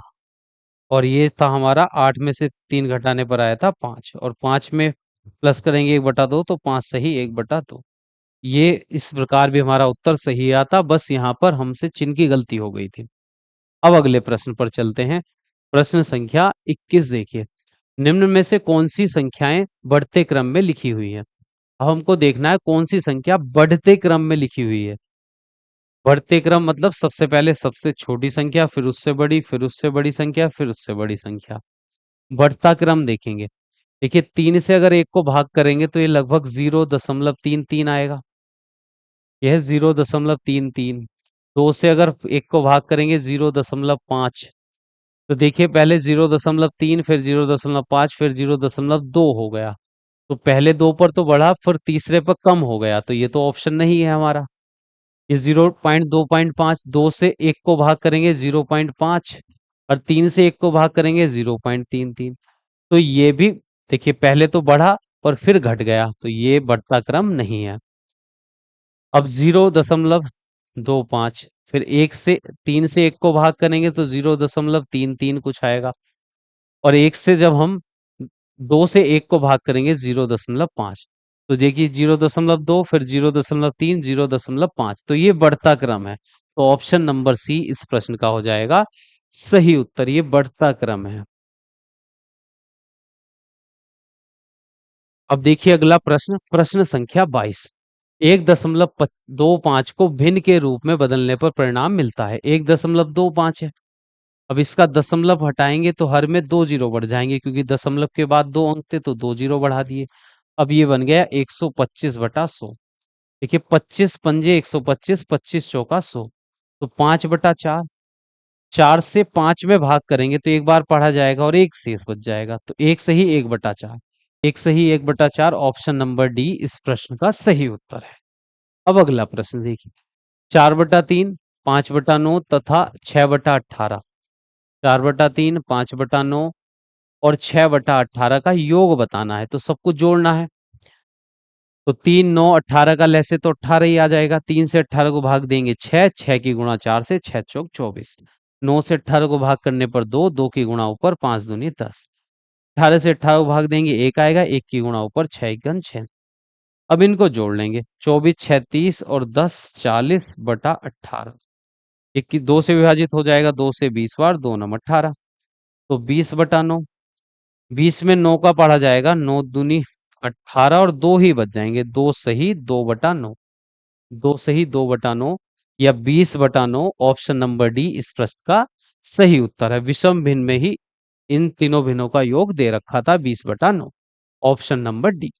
और ये था हमारा 8 में से 3 घटाने पर आया था 5, और 5 में प्लस करेंगे 1/2 तो 5 सही 1/2। ये इस प्रकार भी हमारा उत्तर सही आता, बस यहाँ पर हमसे चिन्ह की गलती हो गई थी। अब अगले प्रश्न पर चलते हैं, प्रश्न संख्या 21 देखिए, निम्न में से कौन सी संख्याएं बढ़ते क्रम में लिखी हुई है। अब हमको देखना है कौन सी संख्या बढ़ते क्रम में लिखी हुई है। बढ़ते क्रम मतलब सबसे पहले सबसे छोटी संख्या, फिर उससे बड़ी, फिर उससे बड़ी संख्या, फिर उससे बड़ी संख्या, बढ़ता क्रम देखेंगे। देखिए 3 से अगर 1 को भाग करेंगे तो ये लगभग 0.33 आएगा, यह 0.33। 2 से अगर 1 को भाग करेंगे 0.5, तो देखिए पहले 0.3, फिर 0.5, फिर 0.2 हो गया, तो पहले 2 पर तो बढ़ा, फिर तीसरे पर कम हो गया, तो ये तो ऑप्शन नहीं है हमारा। ये 0.2.5, 2 से 1 को भाग करेंगे 0.5, और 3 से 1 को भाग करेंगे 0.33, तो ये भी देखिए पहले तो बढ़ा और फिर घट गया, तो ये बढ़ता क्रम नहीं है। अब 0.25, फिर एक से 3 से 1 को भाग करेंगे तो 0.33 कुछ आएगा। और एक से जब हम 2 से 1 को भाग करेंगे 0.5, तो देखिए 0.2, फिर 0.3, 0.5, तो ये बढ़ता क्रम है। तो ऑप्शन नंबर सी इस प्रश्न का हो जाएगा सही उत्तर, ये बढ़ता क्रम है। अब देखिए अगला प्रश्न, प्रश्न संख्या 22। 1.25 को भिन्न के रूप में बदलने पर परिणाम मिलता है। 1.25 है। अब इसका दशमलव हटाएंगे तो हर में 2 जीरो बढ़ जाएंगे, क्योंकि दशमलव के बाद 2 अंक थे तो 2 जीरो बढ़ा दिए। अब ये बन गया 125/100। देखिए 25 पंजे 125, 25 चौका 100, तो 5/4। 4 से 5 में भाग करेंगे तो एक बार पढ़ा जाएगा और एक शेष बच जाएगा, तो एक सही 1/4। एक सही 1/4, ऑप्शन नंबर डी इस प्रश्न का सही उत्तर है। अब अगला प्रश्न देखिए, 4/3, 5/9 तथा 6/18। 4/3, 5/9 और 6/18 का योग बताना है, तो सबको जोड़ना है। तो 3, 9, 18 का लैसे तो 18 ही आ जाएगा। 3 से 18 को भाग देंगे 6, 6 की गुणा 4 से 6 चौक 24। 9 से 18 को भाग करने पर 2, 2 की गुणा ऊपर 5 दूनी 10। 18 से 18 को भाग देंगे 1 आएगा, 1 की गुणा ऊपर 6 एक घन 6। अब इनको जोड़ लेंगे, 24 6 30 और 10 40/18। 21 2 से विभाजित हो जाएगा, 2 से 20 बार, 2 नम 18, तो 20/9। 20 में 9 का पढ़ा जाएगा, 9 दूनी 18 और 2 ही बच जाएंगे, 2 सही 2/9। 2 सही 2/9 या 20/9, ऑप्शन नंबर डी इस प्रश्न का सही उत्तर है। विषम भिन्न में ही इन तीनों भिन्नों का योग दे रखा था 20/9, ऑप्शन नंबर डी।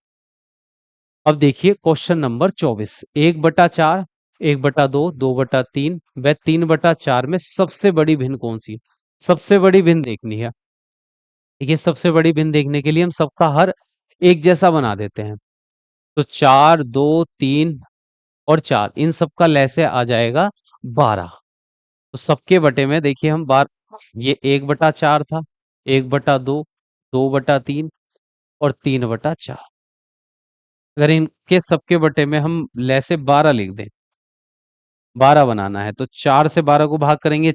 अब देखिए क्वेश्चन नंबर 24। 1/4, 1/2, 2/3 व 3/4 में सबसे बड़ी भिन्न कौन सी है? सबसे बड़ी भिन्न देखनी है। देखिए सबसे बड़ी भिन्न देखने के लिए हम सबका हर एक जैसा बना देते हैं। तो 4, 2, 3 और 4, इन सबका लैसे आ जाएगा 12। तो सबके बटे में देखिए हम बार, ये 1/4 था, 1/2, 2/3 और 3/4। अगर इनके सबके बटे में हम लैसे 12 लिख दें, 12 बनाना है, तो 4 से 12 को भाग करेंगे